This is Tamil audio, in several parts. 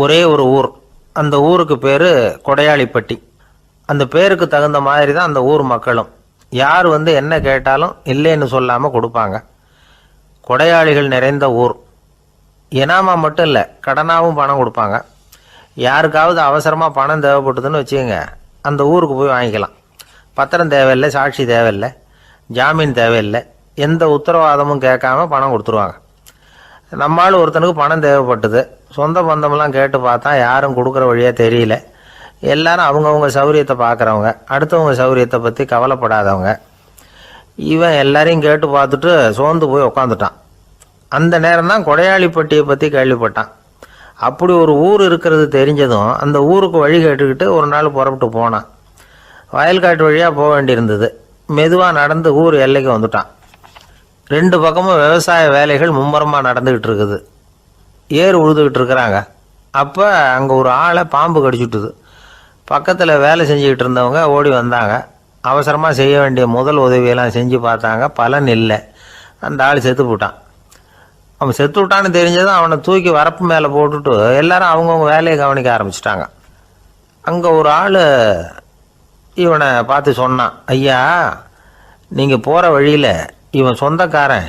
ஒரே ஒரு ஊர். அந்த ஊருக்கு பேர் கொடையாளிப்பட்டி. அந்த பேருக்கு தகுந்த மாதிரி தான் அந்த ஊர் மக்களும். யார் என்ன கேட்டாலும் இல்லைன்னு சொல்லாமல் கொடுப்பாங்க. கொடையாளிகள் நிறைந்த ஊர். இனாமா மட்டும் இல்லை, கடனாகவும் பணம் கொடுப்பாங்க. யாருக்காவது அவசரமாக பணம் தேவைப்பட்டதுன்னு வச்சுக்கோங்க, அந்த ஊருக்கு போய் வாங்கிக்கலாம். பத்திரம் தேவையில்லை, சாட்சி தேவையில்லை, ஜாமீன் தேவையில்லை, எந்த உத்தரவாதமும் கேட்காம பணம் கொடுத்துருவாங்க. நம்மளால் ஒருத்தனுக்கு பணம் தேவைப்பட்டது. சொந்த பந்தமெல்லாம் கேட்டு பார்த்தா யாரும் கொடுக்குற வழியாக தெரியல. எல்லாரும் அவங்கவுங்க சௌரியத்தை பார்க்குறவங்க, அடுத்தவங்க சௌரியத்தை பற்றி கவலைப்படாதவங்க. இவன் எல்லாரையும் கேட்டு பார்த்துட்டு சோர்ந்து போய் உக்காந்துட்டான். அந்த நேரம் தான் கொடையாளிப்பட்டியை பற்றி கேள்விப்பட்டான். அப்படி ஒரு ஊர் இருக்கிறது தெரிஞ்சதும் அந்த ஊருக்கு வழி கேட்டுக்கிட்டு ஒரு நாள் புறப்பட்டு போனான். வயல்காட்டு வழியாக போக வேண்டியிருந்தது. மெதுவாக நடந்து ஊர் எல்லைக்கு வந்துட்டான். 2 பக்கமும் விவசாய வேலைகள் மும்முரமாக நடந்துக்கிட்டு இருக்குது. ஏர் உழுதுகிட்டு இருக்கிறாங்க. அப்போ அங்கே ஒரு ஆளை பாம்பு கடிச்சுட்டுது. பக்கத்தில் வேலை செஞ்சுக்கிட்டு இருந்தவங்க ஓடி வந்தாங்க. அவசரமாக செய்ய வேண்டிய முதல் உதவியெல்லாம் செஞ்சு பார்த்தாங்க. பலன் இல்லை. அந்த ஆள் செத்து போட்டான். அவன் செத்து விட்டான்னு தெரிஞ்சதும் அவனை தூக்கி வரப்பு மேலே போட்டுட்டு எல்லாரும் அவங்கவுங்க வேலையை கவனிக்க ஆரம்பிச்சிட்டாங்க. அங்கே ஒரு ஆள் இவனை பார்த்து சொன்னான், ஐயா, நீங்கள் போகிற வழியில் இவன் சொந்தக்காரன்,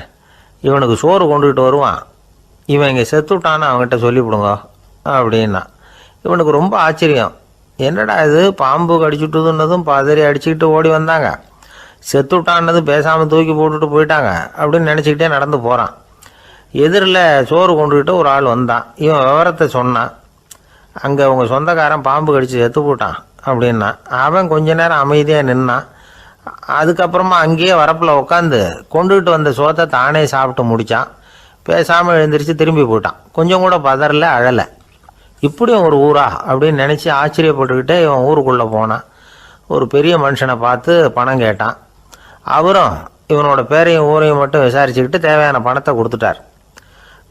இவனுக்கு சோறு கொண்டுகிட்டு வருவான், இவன் இங்கே செத்துட்டான்னு அவங்ககிட்ட சொல்லிவிடுங்க அப்படின்னா. இவனுக்கு ரொம்ப ஆச்சரியம். என்னடா இது, பாம்பு கடிச்சுட்டுதுன்னதும் பதறி அடிச்சுக்கிட்டு ஓடி வந்தாங்க, செத்துட்டான்னது பேசாமல் தூக்கி போட்டுட்டு போயிட்டாங்க அப்படின்னு நினச்சிக்கிட்டே நடந்து போகிறான். எதிரில் சோறு கொண்டுக்கிட்டு ஒரு ஆள் வந்தான். இவன் விவரத்தை சொன்னான். அங்கே உங்கள் சொந்தக்காரன் பாம்பு கடிச்சு செத்து போட்டான் அப்படின்னா. அவன் கொஞ்ச நேரம் அமைதியாக நின்னான். அதுக்கப்புறமா அங்கேயே வரப்பில் உட்காந்து கொண்டுகிட்டு வந்த சோத்தை தானே சாப்பிட்டு முடித்தான். பேசாமல் எழுந்திரிச்சு திரும்பி போட்டான். கொஞ்சம் கூட பதறல, அழலை. இப்படியும் ஒரு ஊரா அப்படின்னு நினச்சி ஆச்சரியப்பட்டுக்கிட்டே இவன் ஊருக்குள்ளே போனான். ஒரு பெரிய மனுஷனை பார்த்து பணம் கேட்டான். அவரும் இவனோட பேரையும் ஊரையும் மட்டும் விசாரிச்சுக்கிட்டு தேவையான பணத்தை கொடுத்துட்டார்.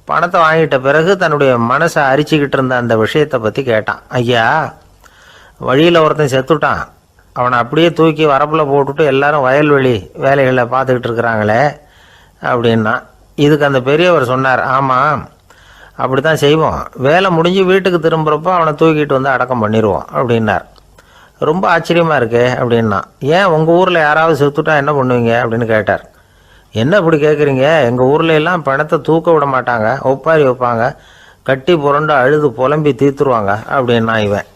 பணத்தை வாங்கிட்ட பிறகு தன்னுடைய மனசை அரிச்சிக்கிட்டு இருந்த அந்த விஷயத்தை பற்றி கேட்டான். ஐயா, வழியில் ஒருத்தன் செத்துட்டான், அவனை அப்படியே தூக்கி வரப்பில் போட்டுட்டு எல்லாரும் வயல்வெளி வேலைகளை பார்த்துக்கிட்டு இருக்கிறாங்களே அப்படின்னா. இதுக்கு அந்த பெரியவர் சொன்னார், ஆமாம், அப்படி தான் செய்வோம். வேலை முடிஞ்சு வீட்டுக்கு திரும்புகிறப்போ அவனை தூக்கிட்டு வந்து அடக்கம் பண்ணிடுவோம் அப்படின்னார். ரொம்ப ஆச்சரியமாக இருக்கே அப்படின்னா. ஏன் உங்கள் ஊரில் யாராவது செத்துட்டா என்ன பண்ணுவீங்க அப்படின்னு கேட்டார். என்ன இப்படி கேட்குறீங்க, எங்கள் ஊரில் எல்லாம் பணத்தை தூக்க விட மாட்டாங்க, ஒப்பாரி வைப்பாங்க, கட்டி புரண்டு அழுது புலம்பி தீர்த்துருவாங்க அப்படின்னா. இவன்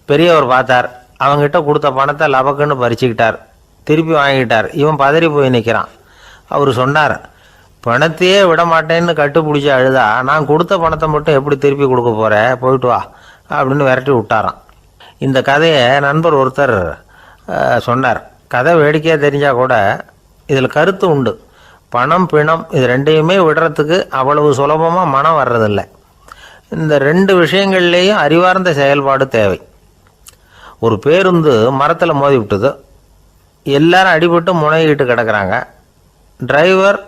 பெரியவர் பார்த்தார். அவங்ககிட்ட கொடுத்த பணத்தை லபக்குன்னு பறிச்சுக்கிட்டார். திருப்பி வாங்கிட்டார். இவன் பதறி போய் நிற்கிறான். அவர் சொன்னார், பணத்தையே விட மாட்டேன்னு கட்டுப்பிடிச்சி அழுதா நான் கொடுத்த பணத்தை மட்டும் எப்படி திருப்பி கொடுக்க போகிறேன், போயிட்டு வா அப்படின்னு விரட்டி விட்டாரான். இந்த கதையை நண்பர் ஒருத்தர் சொன்னார். கதை வேடிக்கையாக தெரிஞ்சால் கூட இதில் கருத்து உண்டு. பணம் பிணம் இது ரெண்டையுமே விடுறதுக்கு அவ்வளவு சுலபமாக மனம் வர்றதில்லை. இந்த 2 விஷயங்கள்லேயும் அறிவார்ந்த செயல்பாடு தேவை. ஒரு பேருந்து மரத்தில் மோதி விட்டுது. எல்லாரும் அடிபட்டு முனைகிட்டு கிடக்கிறாங்க. டிரைவர்,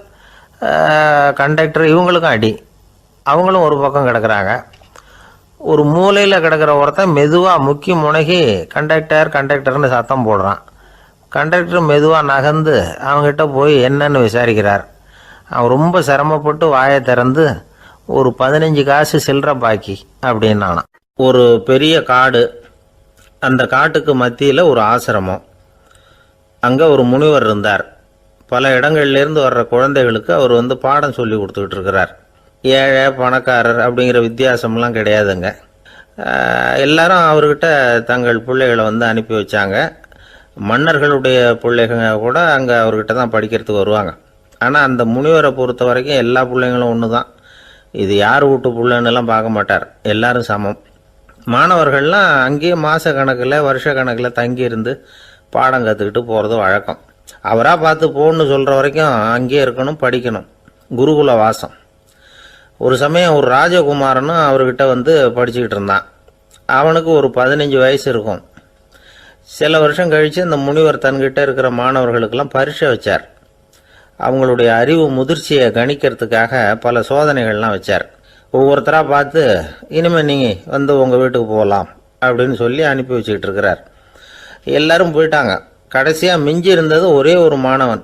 கண்டக்டர் இவங்களுக்கும் அடி. அவங்களும் ஒரு பக்கம் கிடக்கிறாங்க. ஒரு மூலையில் கிடக்கிற ஒருத்தன் மெதுவாக முக்கி முனகி கண்டக்டர்னு சத்தம் போடுறான். கண்டக்டர் மெதுவாக நகர்ந்து அவங்ககிட்ட போய் என்னன்னு விசாரிக்கிறார். அவன் ரொம்ப சிரமப்பட்டு வாயை திறந்து ஒரு 15 காசு சில்லற பாக்கி அப்படின்னானா. ஒரு பெரிய காடு. அந்த காட்டுக்கு மத்தியில் ஒரு ஆசிரமம். அங்கே ஒரு முனிவர் இருந்தார். பல இடங்கள்லேருந்து வர்ற குழந்தைகளுக்கு அவர் பாடம் சொல்லி கொடுத்துக்கிட்டு இருக்கிறார். ஏழை பணக்காரர் அப்படிங்கிற வித்தியாசம்லாம் கிடையாதுங்க. எல்லாரும் அவர்கிட்ட தங்கள் பிள்ளைகளை அனுப்பி வச்சாங்க. மன்னர்களுடைய பிள்ளைங்க கூட அங்கே அவர்கிட்ட தான் படிக்கிறதுக்கு வருவாங்க. ஆனால் அந்த முனிவரை பொறுத்த வரைக்கும் எல்லா பிள்ளைங்களும் ஒன்று தான். இது யார் வீட்டு பிள்ளைன்னெல்லாம் பார்க்க மாட்டார். எல்லாரும் சமம். மாணவர்கள்லாம் அங்கேயே மாத கணக்கில் வருஷ கணக்கில் தங்கியிருந்து பாடம் கற்றுக்கிட்டு போகிறது வழக்கம். அவராக பார்த்து போன்னு சொல்கிற வரைக்கும் அங்கேயே இருக்கணும், படிக்கணும். குருகுல வாசம். ஒரு சமயம் ஒரு ராஜகுமாரனும் அவர்கிட்ட படிச்சுக்கிட்டு இருந்தான். அவனுக்கு ஒரு 15 வயசு இருக்கும். சில வருஷம் கழித்து இந்த முனிவர் தன்கிட்ட இருக்கிற மாணவர்களுக்கெல்லாம் பரீட்சை வச்சார். அவங்களுடைய அறிவு முதிர்ச்சியை கணிக்கிறதுக்காக பல சோதனைகள்லாம் வச்சார். ஒவ்வொருத்தராக பார்த்து இனிமேல் நீங்கள் உங்கள் வீட்டுக்கு போகலாம் அப்படின்னு சொல்லி அனுப்பி வச்சுக்கிட்டு இருக்கிறார். எல்லாரும் போயிட்டாங்க. கடைசியாக மிஞ்சி இருந்தது ஒரே ஒரு மாணவன்.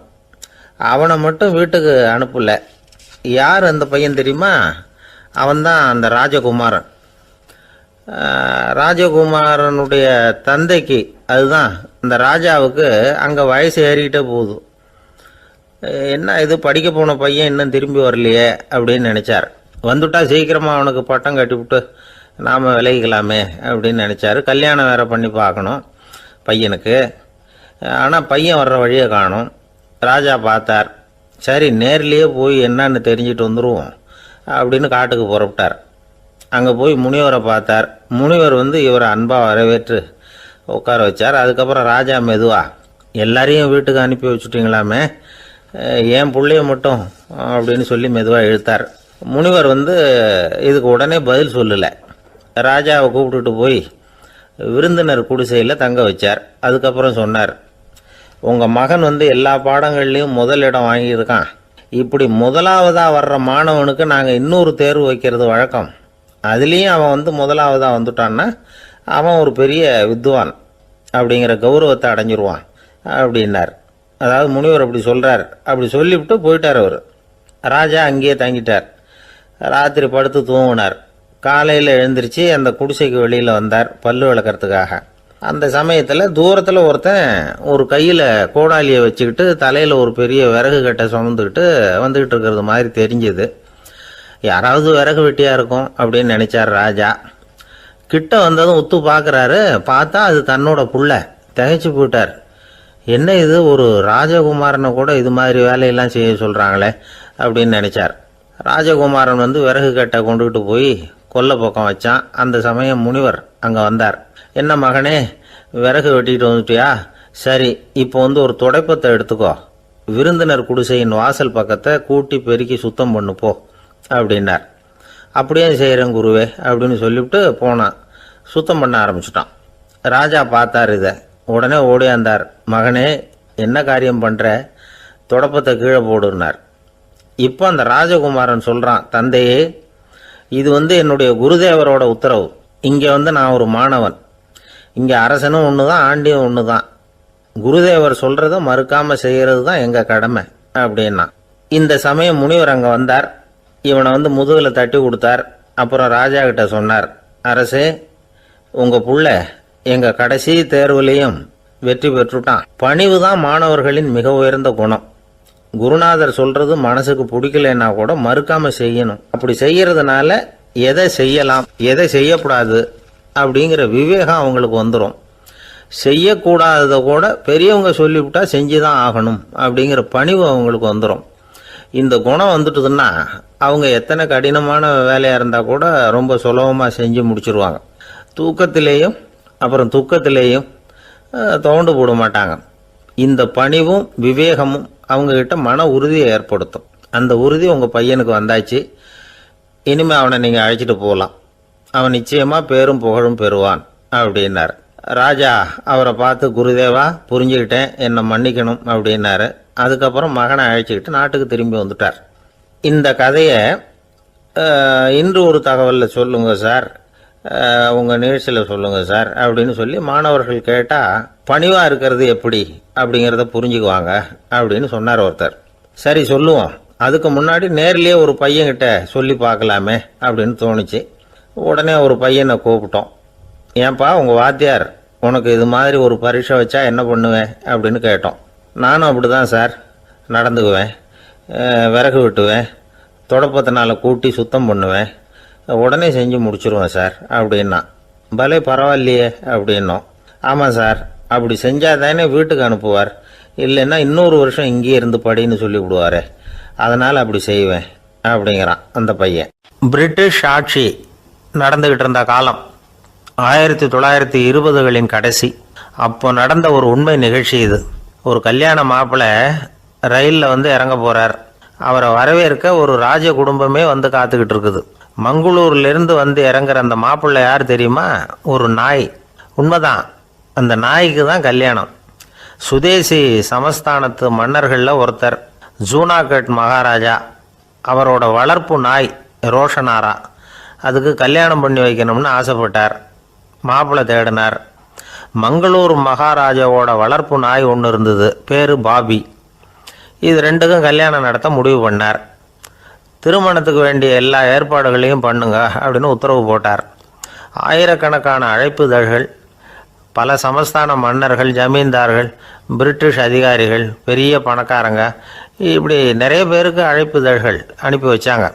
அவனை மட்டும் வீட்டுக்கு அனுப்பலை. யார் அந்த பையன் தெரியுமா? அவன்தான் அந்த ராஜகுமாரன். ராஜகுமாரனுடைய தந்தைக்கு, அதுதான் இந்த ராஜாவுக்கு, அங்கே வயசு ஏறிக்கிட்டே போகுது. என்ன இது படிக்க போன பையன் இன்னும் திரும்பி வரலையே அப்படின்னு நினச்சார். வந்துட்டா சீக்கிரமாக அவனுக்கு பட்டம் கட்டிவிட்டு நாம் விலகிக்கலாமே அப்படின்னு நினச்சார். கல்யாணம் வேறு பண்ணி பார்க்கணும் பையனுக்கு. ஆனால் பையன் வர்ற வழியை காணும். ராஜா பார்த்தார். சரி, நேர்லேயே போய் என்னன்னு தெரிஞ்சுட்டு வந்துடுவோம் அப்படின்னு காட்டுக்கு புறப்பட்டார். அங்கே போய் முனிவரை பார்த்தார். முனிவர் இவரை அன்பாக வரவேற்று உட்கார வச்சார். அதுக்கப்புறம் ராஜா மெதுவா, எல்லாரையும் வீட்டுக்கு அனுப்பி வச்சுட்டிங்களாமே, ஏன் பிள்ளைய மட்டும் அப்படின்னு சொல்லி மெதுவாக இழுத்தார். முனிவர் இதுக்கு உடனே பதில் சொல்லலை. ராஜாவை கூப்பிட்டுட்டு போய் விருந்தினர் குடிசையில் தங்க வச்சார். அதுக்கப்புறம் சொன்னார், உங்கள் மகன் எல்லா பாடங்கள்லேயும் முதல் இடம் வாங்கியிருக்கான். இப்படி முதலாவதாக வர்ற மாணவனுக்கு நாங்கள் இன்னொரு தேர்வு வைக்கிறது வழக்கம். அதுலேயும் அவன் முதலாவதாக வந்துட்டான்னா அவன் ஒரு பெரிய வித்வான் அப்படிங்கிற கௌரவத்தை அடைஞ்சிருவான் அப்படின்னார். அதாவது முனிவர் அப்படி சொல்கிறார். அப்படி சொல்லிவிட்டு போயிட்டார் அவர். ராஜா அங்கேயே தங்கிட்டார். ராத்திரி படுத்து தூங்கினார். காலையில் எழுந்திரிச்சு அந்த குடிசைக்கு வெளியில் வந்தார் பல்லு விளக்கிறதுக்காக. அந்த சமயத்தில் தூரத்தில் ஒருத்தன் ஒரு கையில் கோடாலியை வச்சுக்கிட்டு தலையில் ஒரு பெரிய விறகு கட்டை சுமந்துக்கிட்டு வந்துக்கிட்டு இருக்கிறது மாதிரி தெரிஞ்சுது. யாராவது விறகு வெட்டியாக இருக்கும் அப்படின்னு நினச்சார் ராஜா. கிட்ட வந்ததும் உத்து பார்க்குறாரு. பார்த்தா அது தன்னோட புள்ள. திகைச்சு போயிட்டார். என்ன இது, ஒரு ராஜகுமாரனை கூட இது மாதிரி வேலையெல்லாம் செய்ய சொல்கிறாங்களே அப்படின்னு நினச்சார். ராஜகுமாரன் விறகு கட்டை கொண்டுகிட்டு போய் கொல்லை பக்கம் வச்சான். அந்த சமயம் முனிவர் அங்கே வந்தார். என்ன மகனே, விறகு வெட்டிட்டு வந்துட்டியா? சரி, இப்போ ஒரு துடைப்பத்தை எடுத்துக்கோ, விருந்தினர் குடிசையின் வாசல் பக்கத்தை கூட்டி பெருக்கி சுத்தம் பண்ணு போ அப்படின்னார். அப்படியே செய்கிறேன் குருவே அப்படின்னு சொல்லிவிட்டு போனான். சுத்தம் பண்ண ஆரம்பிச்சிட்டான். ராஜா பார்த்தார் இதை. உடனே ஓடியாந்தார். மகனே, என்ன காரியம் பண்ணுற? துடப்பத்தை கீழே போடுனார். இப்போ அந்த ராஜகுமாரன் சொல்கிறான், தந்தையே, இது என்னுடைய குருதேவரோட உத்தரவு. இங்கே நான் ஒரு மாணவன். இங்கே அரசனும் ஒன்று தான், ஆண்டியும் ஒன்று தான். குருதேவர் சொல்கிறத மறுக்காமல் செய்கிறது தான் எங்கள் கடமை அப்படின்னா. இந்த சமயம் முனிவர் அங்கே வந்தார். இவனை முதுகில் தட்டி கொடுத்தார். அப்புறம் ராஜா கிட்ட சொன்னார், அரசே, உங்கள் புள்ள எங்கள் கடைசி தேர்வுலையும் வெற்றி பெற்றுட்டான். பணிவு தான் மாணவர்களின் மிக உயர்ந்த குணம். குருநாதர் சொல்றது மனசுக்கு பிடிக்கலன்னா கூட மறுக்காம செய்யணும். அப்படி செய்யறதுனால எதை செய்யலாம் எதை செய்யக்கூடாது அப்படிங்கிற விவேகம் அவங்களுக்கு வந்துடும். செய்யக்கூடாததை கூட பெரியவங்க சொல்லிவிட்டா செஞ்சுதான் ஆகணும் அப்படிங்கிற பணிவு அவங்களுக்கு வந்துடும். இந்த குணம் வந்துட்டுதுன்னா அவங்க எத்தனை கடினமான வேலையாக இருந்தால் கூட ரொம்ப சுலபமாக செஞ்சு முடிச்சிருவாங்க. தூக்கத்திலேயும் அப்புறம் துக்கத்திலேயும் தோண்டு போட மாட்டாங்க. இந்த பணிவும் விவேகமும் அவங்கக்கிட்ட மன உறுதியை ஏற்படுத்தும். அந்த உறுதி உங்கள் பையனுக்கு வந்தாச்சு. இனிமேல் அவனை நீங்கள் அழைச்சிட்டு போகலாம். அவன் நிச்சயமாக பேரும் புகழும் பெறுவான் அப்படின்னார். ராஜா அவரை பார்த்து, குருதேவா, புரிஞ்சுக்கிட்டேன், என்னை மன்னிக்கணும் அப்படின்னாரு. அதுக்கப்புறம் மகனை அழைச்சிக்கிட்டு நாட்டுக்கு திரும்பி வந்துட்டார். இந்த கதையை இன்று ஒரு தகவலில் சொல்லுங்கள் சார், உங்கள் நிகழ்ச்சியில் சொல்லுங்கள் சார் அப்படின்னு சொல்லி மாணவர்கள் கேட்டால் பணிவாக இருக்கிறது எப்படி அப்படிங்கிறத புரிஞ்சுக்குவாங்க அப்படின்னு சொன்னார் ஒருத்தர். சரி சொல்லுவோம், அதுக்கு முன்னாடி நேர்லேயே ஒரு பையன்கிட்ட சொல்லி பார்க்கலாமே அப்படின்னு தோணுச்சு. உடனே ஒரு பையனை கூப்பிட்டோம். ஏன்பா, உங்கள் வாத்தியார் உனக்கு இது மாதிரி ஒரு பரீட்சை வச்சா என்ன பண்ணுவேன் அப்படின்னு கேட்டோம். நானும் அப்படி தான் சார் நடந்துக்குவேன், விறகு வெட்டுவேன், தொடப்பத்தினால கூட்டி சுத்தம் பண்ணுவேன், உடனே செஞ்சு முடிச்சிருவேன் சார் அப்படின்னா. பலே பரவாயில்லையே அப்படின்னோம். ஆமாம் சார், அப்படி செஞ்சால் தானே வீட்டுக்கு அனுப்புவார், இல்லைன்னா இன்னொரு வருஷம் இங்கேயே இருந்து படின்னு சொல்லி விடுவார், அதனால் அப்படி செய்வேன் அப்படிங்கிறான் அந்த பையன். பிரிட்டிஷ் ஆட்சி நடந்துக்கிட்டு இருந்த காலம் 1920களின் கடைசி. அப்போ நடந்த ஒரு உண்மை நிகழ்ச்சி இது. ஒரு கல்யாண மாப்பிள்ளை ரயிலில் இறங்க போகிறார். அவரை வரவேற்க ஒரு ராஜ குடும்பமே காத்துக்கிட்டு இருக்குது. மங்களூர்லேருந்து இறங்குற அந்த மாப்பிள்ளை யார் தெரியுமா? ஒரு நாய். உண்மைதான், அந்த நாய்க்கு தான் கல்யாணம். சுதேசி சமஸ்தானத்து மன்னர்களில் ஒருத்தர் ஜூனாகட் மகாராஜா. அவரோட வளர்ப்பு நாய் ரோஷனாரா. அதுக்கு கல்யாணம் பண்ணி வைக்கணும்னு ஆசைப்பட்டார். மாப்பிள்ளை தேடினார். மங்களூர் மகாராஜாவோட வளர்ப்பு நாய் ஒன்று இருந்தது, பேர் பாபி. இது ரெண்டுக்கும் கல்யாணம் நடத்த முடிவு பண்ணார். திருமணத்துக்கு வேண்டிய எல்லா ஏற்பாடுகளையும் பண்ணுங்க அப்படின்னு உத்தரவு போட்டார். ஆயிரக்கணக்கான அழைப்புதழ்கள், பல சமஸ்தான மன்னர்கள், ஜமீன்தார்கள், பிரிட்டிஷ் அதிகாரிகள், பெரிய பணக்காரங்க, இப்படி நிறைய பேருக்கு அழைப்புதழ்கள் அனுப்பி வச்சாங்க.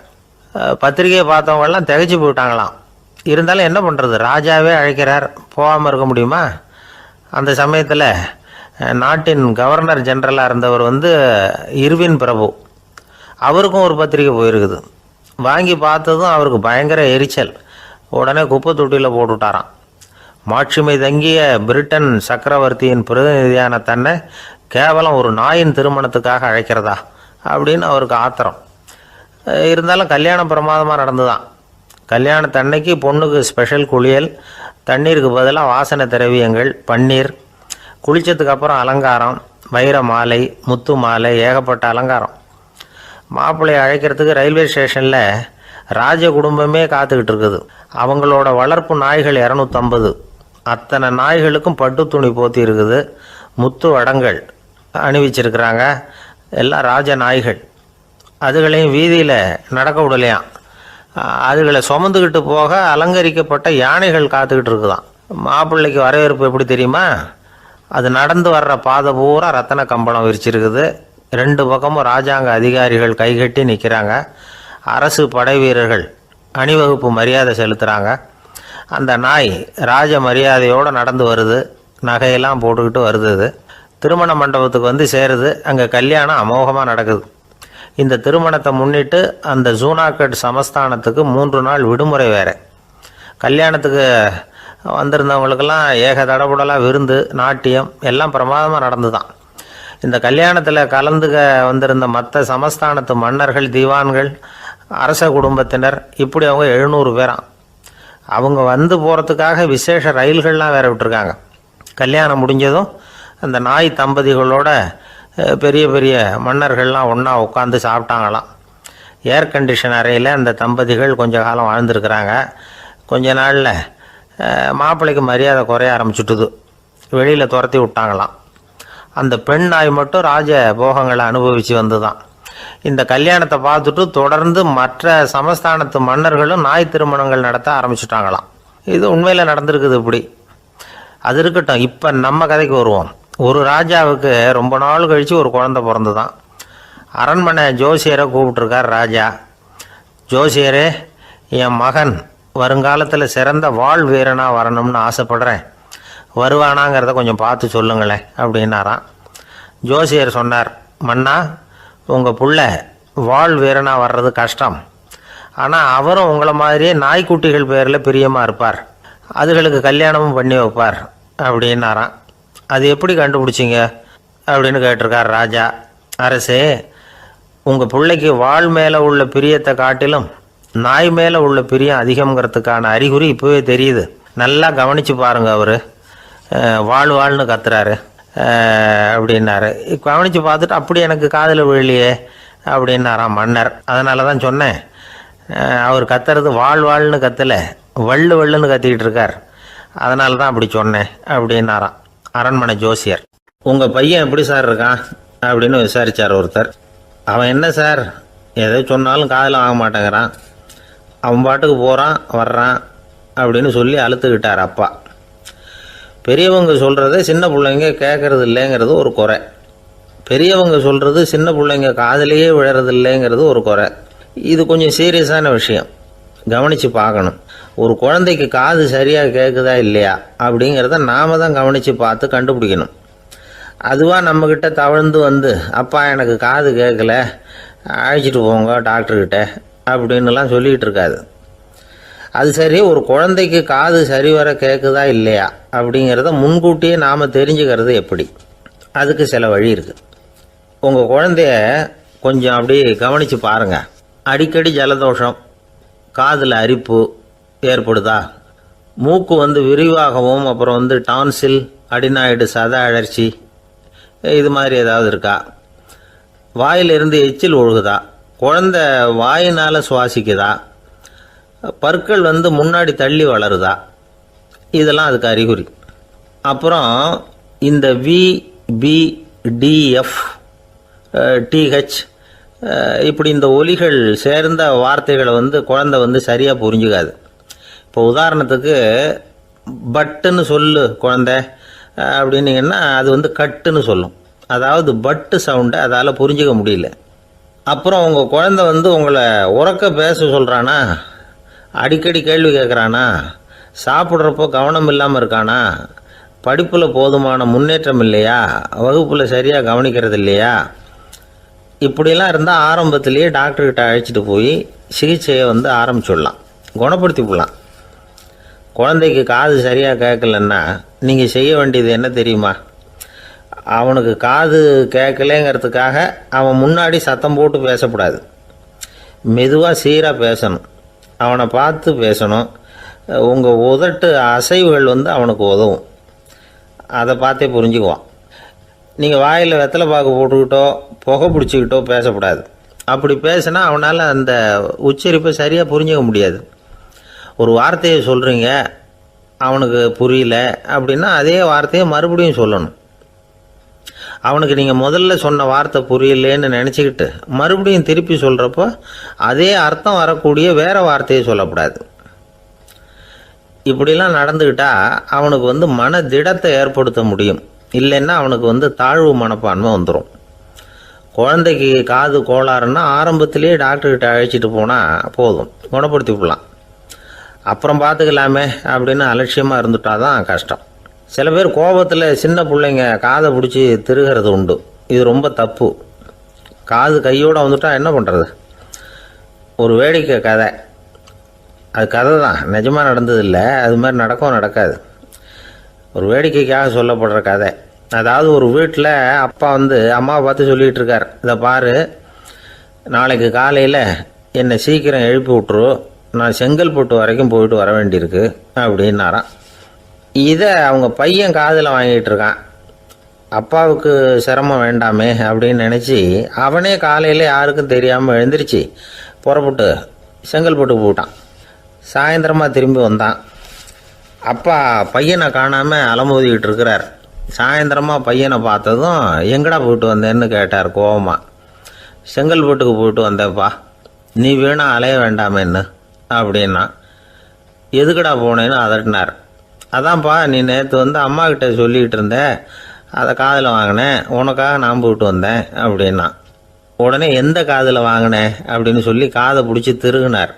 பத்திரிகையை பார்த்தவங்கெல்லாம் திகைச்சு போயிட்டாங்களாம். இருந்தாலும் என்ன பண்ணுறது, ராஜாவே அழைக்கிறார், போகாமல் இருக்க முடியுமா? அந்த சமயத்தில் நாட்டின் கவர்னர் ஜெனரலாக இருந்தவர் இர்வின் பிரபு, அவருக்கும் ஒரு பத்திரிகை போயிருக்குது. வாங்கி பார்த்ததும் அவருக்கு பயங்கர எரிச்சல். உடனே குப்பை தொட்டியில் போட்டுவிட்டாராம். மாட்சிமை தங்கிய பிரிட்டன் சக்கரவர்த்தியின் பிரதிநிதியான தன்னை கேவலம் ஒரு நாயின் திருமணத்துக்காக அழைக்கிறதா அப்படின்னு அவருக்கு ஆத்திரம். இருந்தாலும் கல்யாணம் பிரமாதமாக நடந்துதான். கல்யாணத்தன்னைக்கு பொண்ணுக்கு ஸ்பெஷல் குளியல், தண்ணீருக்கு பதிலாக வாசனை திரவியங்கள், பன்னீர், குளித்ததுக்கு அப்புறம் அலங்காரம், வைர மாலை, முத்து மாலை, ஏகப்பட்ட அலங்காரம். மாப்பிள்ளையை அழைக்கிறதுக்கு ரயில்வே ஸ்டேஷனில் ராஜ குடும்பமே காத்துக்கிட்டு இருக்குது. அவங்களோட வளர்ப்பு நாய்கள் 250. அத்தனை நாய்களுக்கும் பட்டு துணி போத்தி இருக்குது. முத்து வடங்கள் அணிவிச்சிருக்கிறாங்க. எல்லாம் ராஜ நாய்கள். அதுகளையும் வீதியில் நடக்க விடலையாம். அதுகளை சுமந்துக்கிட்டு போக அலங்கரிக்கப்பட்ட யானைகள் காத்துக்கிட்டு இருக்குதான். மாப்பிள்ளைக்கு வரவேற்பு எப்படி தெரியுமா? அது நடந்து வர்ற பாதை பூரா ரத்தன கம்பளம் விரிச்சிருக்குது. 2 பக்கமும் ராஜாங்க அதிகாரிகள் கைகட்டி நிற்கிறாங்க. அரசு படை வீரர்கள் அணிவகுப்பு மரியாதை செலுத்துகிறாங்க. அந்த நாய் ராஜ மரியாதையோடு நடந்து வருது. நகையெல்லாம் போட்டுக்கிட்டு வருது. திருமண மண்டபத்துக்கு சேருது. அங்கே கல்யாணம் அமோகமாக நடக்குது. இந்த திருமணத்தை முன்னிட்டு அந்த ஜூனாகட் சமஸ்தானத்துக்கு 3 நாள் விடுமுறை வேறு. கல்யாணத்துக்கு வந்திருந்தவங்களுக்கெல்லாம் ஏக தடபுடலாக விருந்து, நாட்டியம் எல்லாம் பிரமாதமாக நடந்து தான். இந்த கல்யாணத்தில் கலந்துக்க வந்திருந்த மற்ற சமஸ்தானத்து மன்னர்கள், தீவான்கள், அரச குடும்பத்தினர், இப்படி அவங்க 700 பேராம். அவங்க போகிறதுக்காக விசேஷ ரயில்கள்லாம் வேற விட்டுருக்காங்க. கல்யாணம் முடிஞ்சதும் அந்த நாய் தம்பதிகளோட பெரிய பெரிய மன்னர்கள்லாம் ஒன்றா உட்காந்து சாப்பிட்டாங்களாம். ஏர் கண்டிஷன் அறையில் அந்த தம்பதிகள் கொஞ்ச காலம் வாழ்ந்துருக்கிறாங்க. கொஞ்ச நாளில் மாப்பிள்ளைக்கு மரியாதை குறைய ஆரம்பிச்சுட்டுது. வெளியில் துரத்தி விட்டாங்களாம். அந்த பெண் நாய் மட்டும் ராஜ போகங்களை அனுபவித்து வந்து தான். இந்த கல்யாணத்தை பார்த்துட்டு தொடர்ந்து மற்ற சமஸ்தானத்து மன்னர்களும் நாய் திருமணங்கள் நடத்த ஆரம்பிச்சுட்டாங்களாம். இது உண்மையில் நடந்திருக்குது. இப்படி அது இருக்கட்டும். இப்போ நம்ம கதைக்கு வருவோம். ஒரு ராஜாவுக்கு ரொம்ப நாள் கழித்து ஒரு குழந்தை பிறந்து தான். அரண்மனை ஜோசியரை கூப்பிட்டுருக்கார் ராஜா. ஜோசியரே, என் மகன் வருங்காலத்தில் சிறந்த வாள் வீரனாக வரணும்னு ஆசைப்படுறேன், வருவானாங்கிறத கொஞ்சம் பார்த்து சொல்லுங்களேன் அப்படின்னாராம். ஜோசியர் சொன்னார், மன்னா, உங்கள் புள்ள வாள் வீரனாக வர்றது கஷ்டம். ஆனால் அவரும் உங்களை மாதிரியே நாய்க்குட்டிகள் பேரில் பிரியமாக இருப்பார். அதுகளுக்கு கல்யாணமும் பண்ணி வைப்பார் அப்படின்னாராம். அது எப்படி கண்டுபிடிச்சிங்க அப்படின்னு கேட்டிருக்கார் ராஜா. அரசே, உங்கள் பிள்ளைக்கு வாள் மேலே உள்ள பிரியத்தை காட்டிலும் நாய் மேலே உள்ள பிரியம் அதிகங்கிறதுக்கான அறிகுறி இப்போவே தெரியுது. நல்லா கவனித்து பாருங்கள். அவர் வாழ்னு கத்துறாரு அப்படின்னாரு. கவனித்து பார்த்துட்டு அப்படி எனக்கு காதில் விழலையே அப்படின்னாராம் மன்னர். அதனால தான் சொன்னேன், அவர் கத்துறது வாழ்னு கத்தலை, வள்ளுன்னு கத்திக்கிட்டு இருக்கார். அதனால தான் அப்படி சொன்னேன் அப்படின்னாராம் அரண்மனை ஜோசியர். உங்கள் பையன் எப்படி சார் இருக்கான் அப்படின்னு விசாரித்தார் ஒருத்தர். அவன் என்ன சார், எதை சொன்னாலும் காதில் வாங்க மாட்டேங்கிறான், அவன் பாட்டுக்கு போகிறான் வர்றான் அப்படின்னு சொல்லி அழுத்துக்கிட்டார் அப்பா. பெரியவங்க சொல்கிறத சின்ன பிள்ளைங்க கேட்கறது இல்லைங்கிறது ஒரு குறை. பெரியவங்க சொல்கிறது சின்ன பிள்ளைங்க காதிலேயே விழறது இல்லைங்கிறது ஒரு குறை. இது கொஞ்சம் சீரியஸான விஷயம், கவனித்து பார்க்கணும். ஒரு குழந்தைக்கு காது சரியாக கேட்குதா இல்லையா அப்படிங்கிறத நாம் தான் கவனித்து பார்த்து கண்டுபிடிக்கணும். அதுவாக நம்மக்கிட்ட தவழ்ந்து அப்பா எனக்கு காது கேட்கல, அழைச்சிட்டு போங்க டாக்டர்கிட்ட அப்படின்னுலாம் சொல்லிக்கிட்டு இருக்காது. அது சரி, ஒரு குழந்தைக்கு காது சரிவர கேட்குதா இல்லையா அப்படிங்கிறத முன்கூட்டியே நாம் தெரிஞ்சுக்கிறது எப்படி? அதுக்கு சில வழி இருக்குது. உங்கள் குழந்தைய கொஞ்சம் அப்படி கவனித்து பாருங்கள். அடிக்கடி ஜலதோஷம், காதில் அரிப்பு ஏற்படுதா, மூக்கு விரிவாகவும், அப்புறம் டான்சில், அடினாய்டு, சத அழற்சி, இது மாதிரி ஏதாவது இருக்கா, வாயிலிருந்து எச்சில் ஒழுகுதா, குழந்தை வாயினால் சுவாசிக்குதா, பற்கள் முன்னாடி தள்ளி வளருதா, இதெல்லாம் அதுக்கு அறிகுறி. அப்புறம் இந்த VBDF TH இப்படி இந்த ஒலிகள் சேர்ந்த வார்த்தைகளை குழந்தை சரியாக புரிஞ்சுக்காது. இப்போ உதாரணத்துக்கு பட்டுன்னு சொல்லு குழந்தை அப்படின்னீங்கன்னா அது வந்து கட்டுன்னு சொல்லும். அதாவது பட்டு சவுண்டை அதால் புரிஞ்சிக்க முடியல. அப்புறம் உங்கள் குழந்தை வந்து உங்களை உறக்க பேச சொல்கிறானா, அடிக்கடி கேள்வி கேட்குறானா, சாப்பிட்றப்போ கவனம் இல்லாமல் இருக்கானா, படிப்பில் போதுமான முன்னேற்றம் இல்லையா, வகுப்பில் சரியாக கவனிக்கிறது இல்லையா, இப்படிலாம் இருந்தால் ஆரம்பத்திலேயே டாக்டர்கிட்ட அழைச்சிட்டு போய் சிகிச்சையை வந்து ஆரம்பிச்சுடலாம், குணப்படுத்தி விடலாம். குழந்தைக்கு காது சரியாக கேட்கலன்னா நீங்கள் செய்ய வேண்டியது என்ன தெரியுமா? அவனுக்கு காது கேட்கலேங்கிறதுக்காக அவன் முன்னாடி சத்தம் போட்டு பேசக்கூடாது. மெதுவாக சீராக பேசணும், அவனை பார்த்து பேசணும். உங்கள் உதட்டு அசைவுகள் வந்து அவனுக்கு உதவும், அதை பார்த்தே புரிஞ்சுக்குவான். நீங்கள் வாயில் வெத்தலை பாக்கு போட்டுக்கிட்டோ புகை பிடிச்சிக்கிட்டோ பேசக்கூடாது. அப்படி பேசினா அவனால் அந்த உச்சரிப்பை சரியாக புரிஞ்சிக்க முடியாது. ஒரு வார்த்தையை சொல்கிறீங்க, அவனுக்கு புரியல அப்படின்னா அதே வார்த்தையை மறுபடியும் சொல்லணும். அவனுக்கு நீங்கள் முதல்ல சொன்ன வார்த்தை புரியலேன்னு நினச்சிக்கிட்டு மறுபடியும் திருப்பி சொல்கிறப்போ அதே அர்த்தம் வரக்கூடிய வேறு வார்த்தையை சொல்லக்கூடாது. இப்படிலாம் நடந்துக்கிட்டால் அவனுக்கு வந்து மன திடத்தை ஏற்படுத்த முடியும். இல்லைன்னா அவனுக்கு வந்து தாழ்வு மனப்பான்மை வந்துடும். குழந்தைக்கு காது கோளாறுன்னா ஆரம்பத்திலேயே டாக்டர்கிட்ட அழைச்சிட்டு போனால் போதும், குணப்படுத்தி விடலாம். அப்புறம் பார்த்துக்கலாமே அப்படின்னு அலட்சியமாக இருந்துட்டால் தான் கஷ்டம். சில பேர் கோபத்தில் சின்ன பிள்ளைங்க காதை பிடிச்சி திருகிறது உண்டு. இது ரொம்ப தப்பு. காது கையோடு வந்துட்டால் என்ன பண்ணுறது? ஒரு வேடிக்கை கதை, அது கதை தான், நிஜமாக நடந்ததில்லை, அது மாதிரி நடக்காது. ஒரு வேடிக்கைக்காக சொல்லப்படுற கதை. அதாவது ஒரு வீட்டில் அப்பா வந்து அம்மாவை பார்த்து சொல்லிகிட்டு இருக்கார், இதை பாரு, நாளைக்கு காலையில் என்னை சீக்கிரம் எழுப்பி விட்ரு, நான் செங்கல்பட்டு வரைக்கும் போயிட்டு வர வேண்டியிருக்கு அப்படின்னாராம். இதை அவங்க பையன் காதில் வாங்கிட்டு இருக்கான். அப்பாவுக்கு சிரமம் வேண்டாமே அப்படின்னு நினச்சி அவனே காலையில் யாருக்கும் தெரியாமல் எழுந்திரிச்சு புறப்பட்டு செங்கல்பட்டுக்கு போட்டான். சாயந்தரமாக திரும்பி வந்தான். அப்பா பையனை காணாமல் அலமோதிக்கிட்டு இருக்கிறார். சாயந்தரமாக பையனை பார்த்ததும் எங்கடா போயிட்டு வந்தேன்னு கேட்டார் கோவமாக. செங்கல்பட்டுக்கு போயிட்டு வந்தேப்பா, நீ வேணா அலைய வேண்டாமேன்னு அப்படின்னா. எதுக்கடா போனேன்னு அதட்டினார். அதான்ப்பா, நீ நேற்று வந்து அம்மா கிட்ட சொல்லிக்கிட்டு இருந்த, அதை காதில் வாங்கினேன், உனக்காக நான் போயிட்டு வந்தேன் அப்படின்னா. உடனே எந்த காதில் வாங்கினேன் அப்படின்னு சொல்லி காதை பிடிச்சி திருகினார்.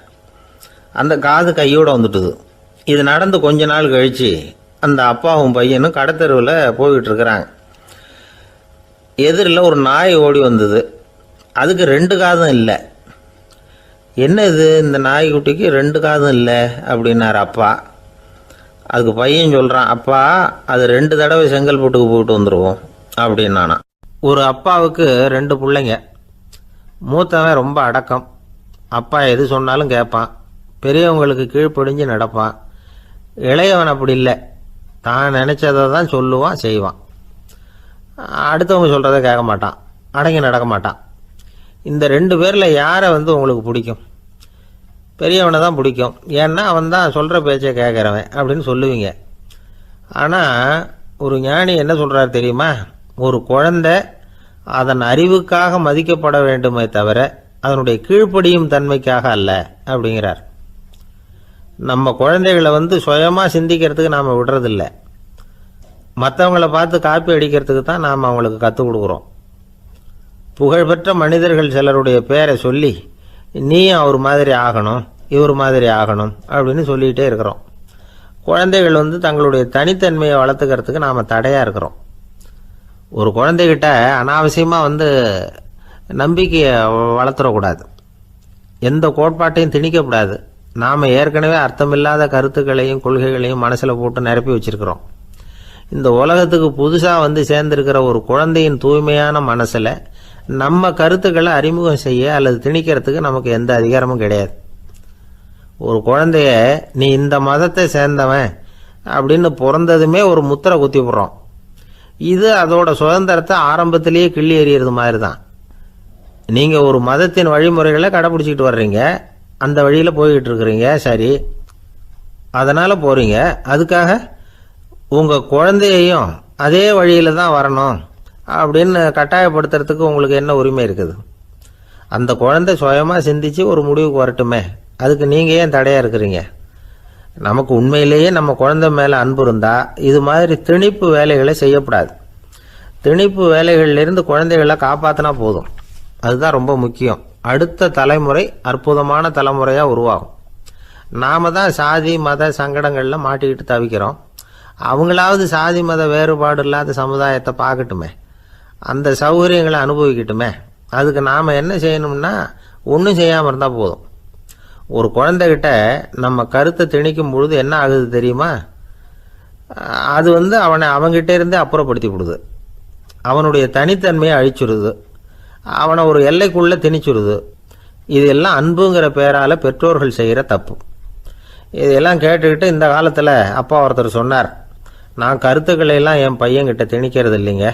அந்த காது கையோடு வந்துட்டுது. இது நடந்து கொஞ்ச நாள் கழித்து அந்த அப்பாவும் பையனும் கடத்தெருவில் போய்கிட்டு இருக்கிறாங்க. எதிரில் ஒரு நாய் ஓடி வந்தது. அதுக்கு 2 காதும் இல்லை. என்ன இது, இந்த நாய்க்குட்டிக்கு 2 காதும் இல்லை அப்படின்னார் அப்பா. அதுக்கு பையன் சொல்கிறான், அப்பா அது 2 தடவை செங்கல்பட்டுக்கு போயிட்டு வந்துடுவோம் அப்படின்னானா. ஒரு அப்பாவுக்கு 2 பிள்ளைங்க. மூத்தவன் ரொம்ப அடக்கம், அப்பா எது சொன்னாலும் கேட்பான், பெரியவங்களுக்கு கீழ்ப்படிஞ்சு நடப்பான். இளையவன் அப்படி இல்லை, தான் நினச்சதை தான் சொல்லுவான் செய்வான். அடுத்தவங்க சொல்கிறத கேட்க மாட்டான், அடங்கி நடக்க மாட்டான். இந்த 2 பேரில் யாரை வந்து உங்களுக்கு பிடிக்கும்? பெரியவனை தான் பிடிக்கும், ஏன்னா அவன் தான் சொல்கிற பேச்சை கேட்குறவன் அப்படின்னு சொல்லுவீங்க. ஆனால் ஒரு ஞானி என்ன சொல்கிறார் தெரியுமா? ஒரு குழந்தை அதன் அறிவுக்காக மதிக்கப்பட வேண்டுமே தவிர அதனுடைய கீழ்ப்படியும் தன்மைக்காக அல்ல அப்படிங்கிறார். நம்ம குழந்தைகளை வந்து சுயமாக சிந்திக்கிறதுக்கு நாம் விடுறதில்ல, மற்றவங்கள பார்த்து காப்பி அடிக்கிறதுக்கு தான் நாம் அவங்களுக்கு கற்றுக் கொடுக்குறோம். புகழ்பெற்ற மனிதர்கள் சிலருடைய பேரை சொல்லி நீயும் அவர் மாதிரி ஆகணும், இவர் மாதிரி ஆகணும் அப்படின்னு சொல்லிகிட்டே இருக்கிறோம். குழந்தைகள் வந்து தங்களுடைய தனித்தன்மையை வளர்த்துக்கிறதுக்கு நாம் தடையாக இருக்கிறோம். ஒரு குழந்தைகிட்ட அனாவசியமாக வந்து நம்பிக்கையை வளர்த்துடக்கூடாது, எந்த கோட்பாட்டையும் திணிக்கக்கூடாது. நாம் ஏற்கனவே அர்த்தமில்லாத கருத்துக்களையும் கொள்கைகளையும் மனசில் போட்டு நிரப்பி வச்சுருக்கிறோம். இந்த உலகத்துக்கு புதுசாக வந்து சேர்ந்திருக்கிற ஒரு குழந்தையின் தூய்மையான மனசில் நம்ம கருத்துக்களை அறிமுகம் செய்ய அல்லது திணிக்கிறதுக்கு நமக்கு எந்த அதிகாரமும் கிடையாது. ஒரு குழந்தைய நீ இந்த மதத்தை சேர்ந்தவன் அப்படின்னு பிறந்ததுமே ஒரு முத்திரை குத்தி விடுறோம். இது அதோட சுதந்திரத்தை ஆரம்பத்திலேயே கிள்ளி எறிகிறது மாதிரி தான். நீங்கள் ஒரு மதத்தின் வழிமுறைகளை கடைப்பிடிச்சிக்கிட்டு வர்றீங்க, அந்த வழியில் போய்கிட்டு இருக்கிறீங்க, சரி, அதனால் போகிறீங்க. அதுக்காக உங்கள் குழந்தையையும் அதே வழியில் தான் வரணும் அப்படின்னு கட்டாயப்படுத்துறதுக்கு உங்களுக்கு என்ன உரிமை இருக்குது? அந்த குழந்தை சுயமாக சிந்திச்சு ஒரு முடிவுக்கு வரட்டுமே, அதுக்கு நீங்கள் ஏன் தடையாக இருக்கிறீங்க? நமக்கு உண்மையிலேயே நம்ம குழந்தை மேலே அன்பு இருந்தால் இது மாதிரி திணிப்பு வேலைகளை செய்யக்கூடாது. திணிப்பு வேலைகளிலிருந்து குழந்தைகளை காப்பாற்றினா போதும். அதுதான் ரொம்ப முக்கியம். அடுத்த தலைமுறை அற்புதமான தலைமுறையாக உருவாகும். நாம் தான் சாதி மத சங்கடங்களில் மாட்டிக்கிட்டு தவிக்கிறோம். அவங்களாவது சாதி மத வேறுபாடு இல்லாத சமுதாயத்தை பார்க்கட்டுமே, அந்த சௌகரியங்களை அனுபவிக்கட்டுமே. அதுக்கு நாம் என்ன செய்யணும்னா ஒன்றும் செய்யாமல் இருந்தால் போதும். ஒரு குழந்தைகிட்ட நம்ம கருத்தை திணிக்கும் பொழுது என்ன ஆகுது தெரியுமா? அது அவனை அவங்ககிட்ட இருந்தே அப்புறப்படுத்தி விடுது. அவனுடைய தனித்தன்மையை அழிச்சுடுது. அவனை ஒரு எல்லைக்குள்ளே திணிச்சுடுது. இதெல்லாம் அன்புங்கிற பேரால் பெற்றோர்கள் செய்கிற தப்பு. இதெல்லாம் கேட்டுக்கிட்டு இந்த காலத்தில் அப்பா ஒருத்தர் சொன்னார், நான் கருத்துக்களை எல்லாம் என் பையன்கிட்ட திணிக்கிறது இல்லைங்க,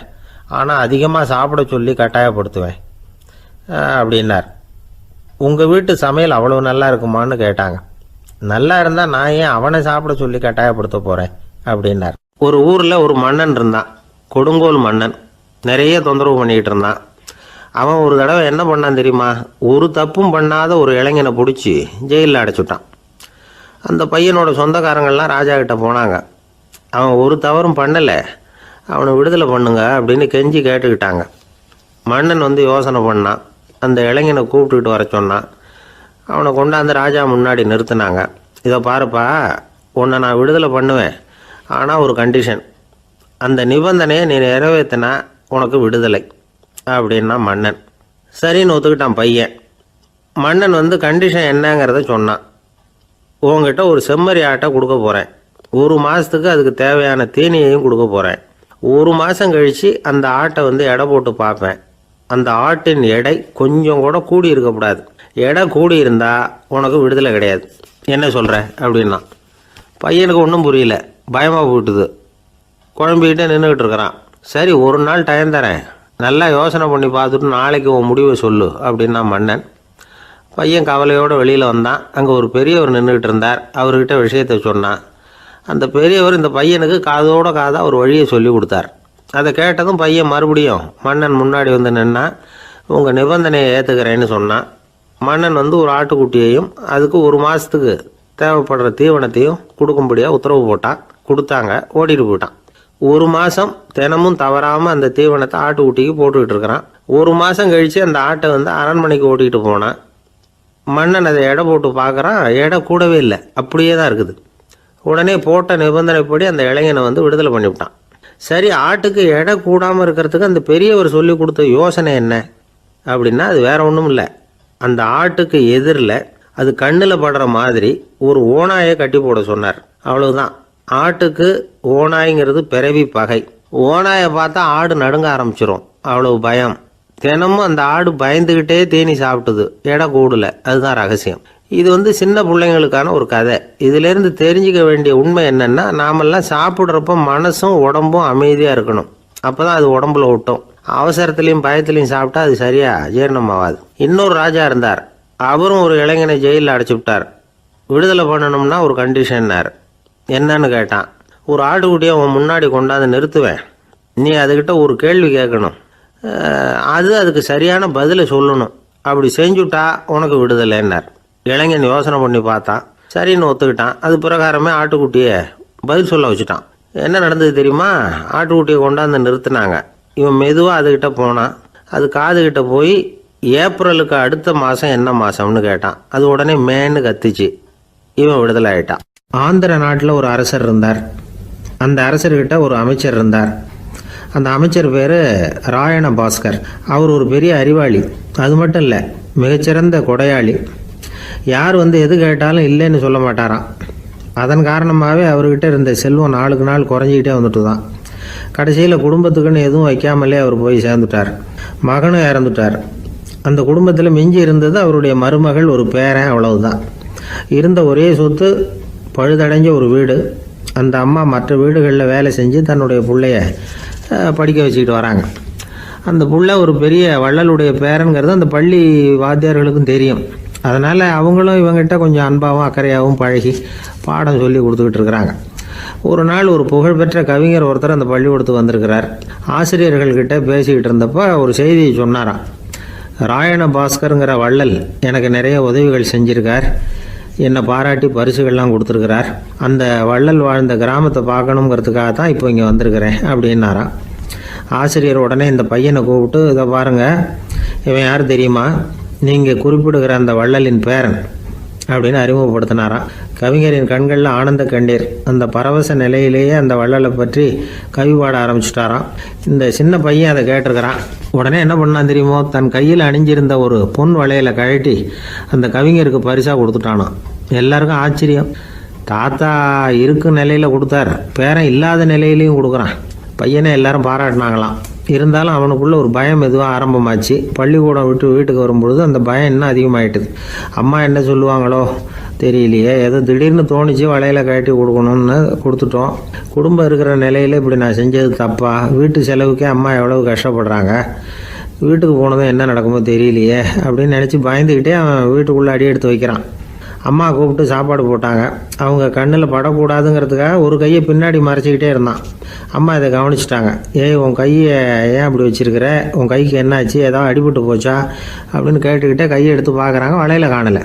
ஆனால் அதிகமாக சாப்பிட சொல்லி கட்டாயப்படுத்துவேன் அப்படின்னார். உங்கள் வீட்டு சமையல் அவ்வளோ நல்லா இருக்குமான்னு கேட்டாங்க. நல்லா இருந்தால் நான் ஏன் அவனை சாப்பிட சொல்லி கட்டாயப்படுத்த போகிறேன் அப்படின்னார். ஒரு ஊரில் ஒரு மன்னன் இருந்தான், கொடுங்கோல் மன்னன். நிறைய தொந்தரவு பண்ணிக்கிட்டு இருந்தான். அவன் ஒரு தடவை என்ன பண்ணான் தெரியுமா? ஒரு தப்பும் பண்ணாத ஒரு இளைஞனை பிடிச்சி ஜெயிலில் அடைச்சுட்டான். அந்த பையனோட சொந்தக்காரங்கள்லாம் ராஜா கிட்ட போனாங்க. அவன் ஒரு தவறும் பண்ணலை, அவனை விடுதலை பண்ணுங்க அப்படின்னு கெஞ்சி கேட்டுக்கிட்டாங்க. மன்னன் யோசனை பண்ணான். அந்த இளைஞனை கூப்பிட்டுக்கிட்டு வர சொன்னான். அவனை கொண்டாந்து ராஜா முன்னாடி நிறுத்தினாங்க. இதை பாருப்பா, உன்னை நான் விடுதலை பண்ணுவேன், ஆனால் ஒரு கண்டிஷன். அந்த நிபந்தனையை நீ நிறைவேற்றினா உனக்கு விடுதலை அப்படின்னா மன்னன். சரின்னு ஒத்துக்கிட்டான் பையன். மன்னன் கண்டிஷன் என்னங்கிறத சொன்னான். உங்ககிட்ட ஒரு செம்மறி ஆட்டை கொடுக்க போகிறேன். 1 மாதத்துக்கு அதுக்கு தேவையான தீனியையும் கொடுக்க போகிறேன். 1 மாதம் கழித்து அந்த ஆட்டை எடை போட்டு பார்ப்பேன். அந்த ஆட்டின் எடை கொஞ்சம் கூட கூடி இருக்கக்கூடாது. எடை கூடி இருந்தால் உனக்கு விடுதலை கிடையாது. என்ன சொல்கிற அப்படின்னா. பையனுக்கு ஒன்றும் புரியல, பயமாக போட்டுது. குழம்பிக்கிட்டே நின்றுக்கிட்டு இருக்கிறான். சரி, ஒரு நாள் டைம் தரேன், நல்லா யோசனை பண்ணி பார்த்துட்டு நாளைக்கு உன் முடிவை சொல்லு அப்படின்னா மன்னன். பையன் கவலையோடு வெளியில் வந்தான். அங்கே ஒரு பெரியவர் நின்றுக்கிட்டு இருந்தார். அவர்கிட்ட விஷயத்தை சொன்னான். அந்த பெரியவர் இந்த பையனுக்கு காதோட காதாக ஒரு வழியை சொல்லி கொடுத்தார். அதை கேட்டதும் பையன் மறுபடியும் மன்னன் முன்னாடி நின்னா, உங்கள் நிபந்தனையை ஏற்றுக்கிறேன்னு சொன்னான். மன்னன் ஒரு ஆட்டுக்குட்டியையும் அதுக்கு 1 மாதத்துக்கு தேவைப்படுற தீவனத்தையும் கொடுக்கும்படியாக உத்தரவு போட்டான். கொடுத்தாங்க, ஓடிட்டு போயிட்டான். 1 மாதம் தினமும் தவறாமல் அந்த தீவனத்தை ஆட்டுக்குட்டிக்கு போட்டுக்கிட்டு இருக்கிறான். 1 மாதம் கழித்து அந்த ஆட்டை அரண்மனைக்கு ஓட்டிகிட்டு போனான். மன்னன் அதை எடை போட்டு பார்க்குறான். எடை கூடவே இல்லை, அப்படியே தான் இருக்குது. உடனே போட்ட நிபந்தனைப்படி அந்த இளைஞனை விடுதலை பண்ணிவிட்டான். சரி, ஆட்டுக்கு எடை கூடாமல் இருக்கிறதுக்கு அந்த பெரியவர் சொல்லி கொடுத்த யோசனை என்ன அப்படின்னா, அது வேற ஒன்றும் இல்லை. அந்த ஆட்டுக்கு எதிரில் அது கண்ணில் படுற மாதிரி ஒரு ஓநாயை கட்டி போட சொன்னார். அவ்வளவுதான். ஆட்டுக்கு ஓநாய்ங்கிறது பிறவி பகை. ஓநாயை பார்த்தா ஆடு நடுங்க ஆரம்பிச்சிரும், அவ்வளவு பயம். தினமும் அந்த ஆடு பயந்துக்கிட்டே தேனி சாப்பிட்டுது, எடை கூடல. அதுதான் ரகசியம். இது சின்ன பிள்ளைங்களுக்கான ஒரு கதை. இதிலேருந்து தெரிஞ்சிக்க வேண்டிய உண்மை என்னென்னா, நாமெல்லாம் சாப்பிட்றப்ப மனசும் உடம்பும் அமைதியாக இருக்கணும். அப்போ தான் அது உடம்புல ஒட்டும். அவசரத்துலேயும் பயத்துலையும் சாப்பிட்டா அது சரியாக ஜீரணமாகாது. இன்னொரு ராஜா இருந்தார். அவரும் ஒரு இளைஞனை ஜெயிலில் அடைச்சி விட்டார். விடுதலை பண்ணணும்னா ஒரு கண்டிஷன்னார். என்னன்னு கேட்டான். ஒரு ஆட்டுக்குட்டியை அவன் முன்னாடி கொண்டாந்து நிறுத்துவேன், நீ அதுக்கிட்ட ஒரு கேள்வி கேட்கணும், அதுக்கு சரியான பதிலை சொல்லணும். அப்படி செஞ்சுட்டா உனக்கு விடுதலைன்னார். இளைஞன் யோசனை பண்ணி பார்த்தான். சரின்னு ஒத்துக்கிட்டான். அது பிரகாரமே ஆட்டுக்குட்டியை பதில் சொல்ல வச்சுட்டான். என்ன நடந்தது தெரியுமா? ஆட்டுக்குட்டியை கொண்டாந்து நிறுத்தினாங்க. இவன் மெதுவாக அதுக்கிட்ட போனான். அது காதுகிட்ட போய் ஏப்ரலுக்கு அடுத்த மாதம் என்ன மாதம்னு கேட்டான். அது உடனே மேன்னு கத்திச்சு. இவன் விடுதலை ஆயிட்டான். ஆந்திர நாட்டில் ஒரு அரசர் இருந்தார். அந்த அரசர்கிட்ட ஒரு அமைச்சர் இருந்தார். அந்த அமைச்சர் பேர் ராயண பாஸ்கர். அவர் ஒரு பெரிய அறிவாளி. அது மட்டும் இல்லை, மிகச்சிறந்த கொடையாளி. யார் எது கேட்டாலும் இல்லைன்னு சொல்ல மாட்டாராம். அதன் காரணமாகவே அவர்கிட்ட இருந்த செல்வம் நாளுக்கு நாள் குறைஞ்சிக்கிட்டே வந்துட்டு தான். கடைசியில் குடும்பத்துக்குன்னு எதுவும் வைக்காமலே அவர் போய் சேர்ந்துட்டார். மகனும் இறந்துட்டார். அந்த குடும்பத்தில் மிஞ்சி இருந்தது அவருடைய மருமகள், ஒரு பேரன், அவ்வளவுதான். இருந்த ஒரே சொத்து பழுதடைஞ்ச ஒரு வீடு. அந்த அம்மா மற்ற வீடுகளில் வேலை செஞ்சு தன்னுடைய பிள்ளைய படிக்க வச்சுக்கிட்டு வராங்க. அந்த புள்ள ஒரு பெரிய வள்ளலுடைய பேரன்கிறது அந்த பள்ளி வாத்தியார்களுக்கும் தெரியும். அதனால் அவங்களும் இவங்ககிட்ட கொஞ்சம் அன்பாகவும் அக்கறையாகவும் பழகி பாடம் சொல்லி கொடுத்துக்கிட்டு இருக்கிறாங்க. ஒரு நாள் ஒரு புகழ்பெற்ற கவிஞர் ஒருத்தர் அந்த பள்ளிக்கூடத்துக்கு வந்திருக்கிறார். ஆசிரியர்கள்கிட்ட பேசிக்கிட்டு இருந்தப்போ ஒரு செய்தியை சொன்னாராம். ராயண பாஸ்கருங்கிற வள்ளல் எனக்கு நிறைய உதவிகள் செஞ்சிருக்கார். என்னை பாராட்டி பரிசுகள்லாம் கொடுத்துருக்கிறார். அந்த வள்ளல் வாழ்ந்த கிராமத்தை பார்க்கணுங்கிறதுக்காக தான் இப்போ இங்கே வந்திருக்கிறேன் அப்படின்னாராம். ஆசிரியர் உடனே இந்த பையனை கூப்பிட்டு, இதை பாருங்கள், இவன் யார் தெரியுமா, நீங்கள் குறிப்பிடுகிற அந்த வள்ளலின் பேரன் அப்படின்னு அறிமுகப்படுத்தினாராம். கவிஞரின் கண்களில் ஆனந்த கண்ணீர். அந்த பரவச நிலையிலேயே அந்த வள்ளலை பற்றி கவி பாட ஆரம்பிச்சுட்டாராம். இந்த சின்ன பையன் அதை கேட்டிருக்கிறான். உடனே என்ன பண்ணான் தெரியுமோ, தன் கையில் அணிஞ்சிருந்த ஒரு பொன் வளையலை கழட்டி அந்த கவிஞருக்கு பரிசாக கொடுத்துட்டானான். எல்லாருக்கும் ஆச்சரியம். தாத்தா இருக்கும் நிலையில் கொடுத்தார், பேரன் இல்லாத நிலையிலையும் கொடுக்குறான். பையனை எல்லாரும் பாராட்டினாங்களாம். இருந்தாலும் அவனுக்குள்ள ஒரு பயம் எதுவும் ஆரம்பமாச்சு. பள்ளிக்கூடம் விட்டு வீட்டுக்கு வரும்பொழுது அந்த பயம் இன்னும் அதிகமாயிட்டுது. அம்மா என்ன சொல்லுவாங்களோ தெரியலையே, ஏதோ திடீர்னு தோணிச்சு வளையல கட்டி கொடுக்கணும்னு கொடுத்துட்டோம். குடும்பம் இருக்கிற நிலையில் இப்படி நான் செஞ்சது தப்பா, வீட்டு செலவுக்கே அம்மா எவ்வளவு கஷ்டப்படுறாங்க, வீட்டுக்கு போனதும் என்ன நடக்குமோ தெரியலையே அப்படின்னு நினச்சி பயந்துக்கிட்டே அவன் வீட்டுக்குள்ளே அடி எடுத்து வைக்கிறான். அம்மா கூப்பிட்டு சாப்பாடு போட்டாங்க. அவங்க கண்ணில் படக்கூடாதுங்கிறதுக்காக ஒரு கையை பின்னாடி மறைச்சிக்கிட்டே இருந்தான். அம்மா இதை கவனிச்சிட்டாங்க. ஏய், உன் கையை ஏன் அப்படி வச்சிருக்கிற, உன் கைக்கு என்னாச்சு, ஏதாவது அடிபட்டு போச்சா அப்படின்னு கேட்டுக்கிட்டே கையை எடுத்து பார்க்குறாங்க. வளையல காணலை.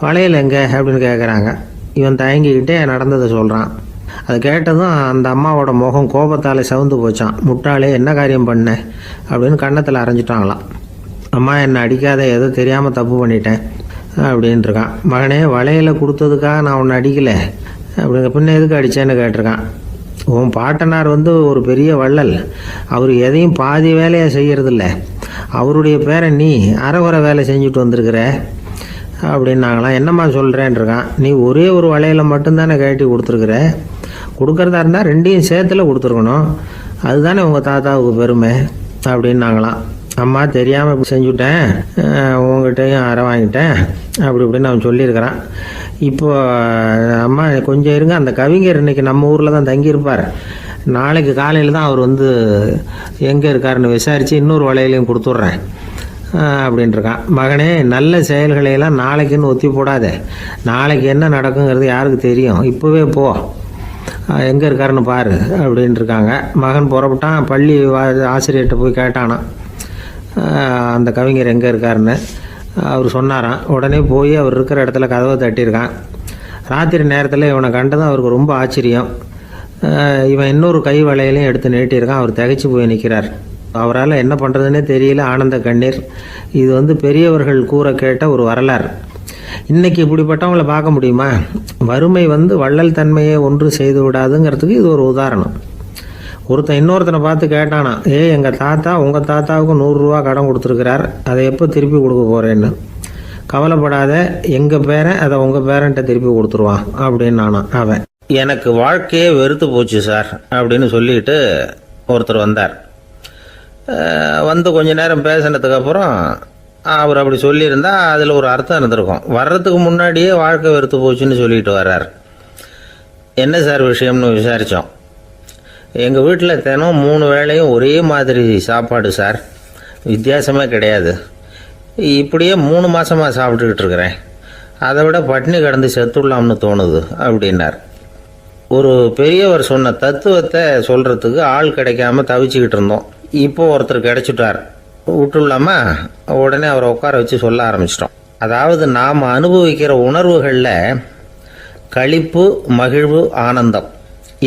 வளையல் எங்கே அப்படின்னு கேட்குறாங்க. இவன் தயங்கிக்கிட்டே நடந்ததை சொல்கிறான். அது கேட்டதும் அந்த அம்மாவோட முகம் கோபத்தால் சவுந்து போச்சான். முட்டாளே, என்ன காரியம் பண்ண அப்படின்னு கன்னத்தில் அரைஞ்சிட்டாங்களாம். அம்மா, என்னை அடிக்காத, ஏதோ தெரியாமல் தப்பு பண்ணிட்டேன் அப்படின்ட்டுருக்கான். மகனே, வளையலை கொடுத்ததுக்காக நான் உன்னை அடிக்கலை அப்படிங்க, பின்ன எதுக்கு அடித்தேன்னு கேட்டிருக்கான். உன் பாட்டனார் ஒரு பெரிய வள்ளல், அவர் எதையும் பாதி வேலையை செய்கிறதில்ல, அவருடைய பேரை நீ அரைகுறை வேலை செஞ்சுட்டு வந்திருக்கிற அப்படின்னாங்களாம். என்னம்மா சொல்கிறேன்ருக்கான். நீ ஒரே ஒரு வளையலை மட்டும்தானே கட்டி கொடுத்துருக்குற, கொடுக்குறதா இருந்தால் ரெண்டையும் சேர்த்துல கொடுத்துருக்கணும், அதுதானே உங்கள் தாத்தாவுக்கு பெருமை அப்படின்னாங்களாம். அம்மா, தெரியாமல் இப்படி செஞ்சுட்டேன், உங்கள்கிட்டையும் அரை வாங்கிட்டேன் அப்படி இப்படின்னு அவன் சொல்லியிருக்கிறான். இப்போ அம்மா கொஞ்சம் இருங்க, அந்த கவிஞர் இன்றைக்கி நம்ம ஊரில் தான் தங்கியிருப்பார், நாளைக்கு காலையில் தான் அவர் எங்கே இருக்காருன்னு விசாரித்து இன்னொரு வளையலையும் கொடுத்துட்றேன் அப்படின்ட்டுருக்கான். மகனே, நல்ல செயல்களையெல்லாம் நாளைக்குன்னு ஒத்தி போடாத, நாளைக்கு என்ன நடக்குங்கிறது யாருக்கு தெரியும், இப்போவே போ, எங்கே இருக்காருன்னு பாரு அப்படின்ட்டுருக்காங்க. மகன் புறப்பட்டான். பள்ளி ஆசிரியர்கிட்ட போய் கேட்டானா அந்த கவிஞர் எங்கே இருக்காருன்னு. அவர் சொன்னாராம். உடனே போய் அவர் இருக்கிற இடத்துல கதவை தட்டியிருக்கான். ராத்திரி நேரத்தில் இவனை கண்டதும் அவருக்கு ரொம்ப ஆச்சரியம். இவன் இன்னொரு கை வளையலையும் எடுத்து நீட்டியிருக்கான். அவர் திகைச்சு போய் நிற்கிறார். அவரால் என்ன பண்ணுறதுன்னே தெரியல. ஆனந்த கண்ணீர். இது பெரியவர்கள் கூற கேட்ட ஒரு வரலாறு. இன்றைக்கி இப்படிப்பட்டவங்களை பார்க்க முடியுமா? வறுமை வள்ளல் தன்மையை ஒன்று செய்து விடாதுங்கிறதுக்கு இது ஒரு உதாரணம். ஒருத்தன் இன்னொருத்தனை பார்த்து கேட்டானா, எங்கள் தாத்தா உங்கள் தாத்தாவுக்கு 100 ரூபா கடன் கொடுத்துருக்கிறார், அதை எப்போ திருப்பி கொடுக்க போகிறேன்னு. கவலைப்படாத, எங்கள் பேரன் அதை உங்கள் பேரன்ட்ட திருப்பி கொடுத்துருவான் அப்படின்னு அவன். எனக்கு வாழ்க்கையே வெறுத்து போச்சு சார் அப்படின்னு சொல்லிட்டு ஒருத்தர் வந்தார். கொஞ்ச நேரம் பேசினதுக்கப்புறம் அவர் அப்படி சொல்லியிருந்தா அதில் ஒரு அர்த்தம் இருந்திருக்கும். வர்றதுக்கு முன்னாடியே வாழ்க்கை வெறுத்து போச்சுன்னு சொல்லிட்டு வர்றார். என்ன சார் விஷயம்னு விசாரித்தோம். எங்கள் வீட்டில் தினம் 3 வேளையும் ஒரே மாதிரி சாப்பாடு சார், வித்தியாசமே கிடையாது. இப்படியே 3 மாதமாக சாப்பிட்டுக்கிட்டு இருக்கிறேன், அதை விட பட்டினி கிடந்து செத்துடலாம்னு தோணுது அப்படின்னார். ஒரு பெரியவர் சொன்ன தத்துவத்தை சொல்கிறதுக்கு ஆள் கிடைக்காம தவிச்சுக்கிட்டு இருந்தோம். இப்போ ஒருத்தர் கிடைச்சிட்டார், விட்டுலாமா? உடனே அவரை உட்கார வச்சு சொல்ல ஆரம்பிச்சிட்டோம். அதாவது நாம் அனுபவிக்கிற உணர்வுகளில் களிப்பு, மகிழ்வு, ஆனந்தம்,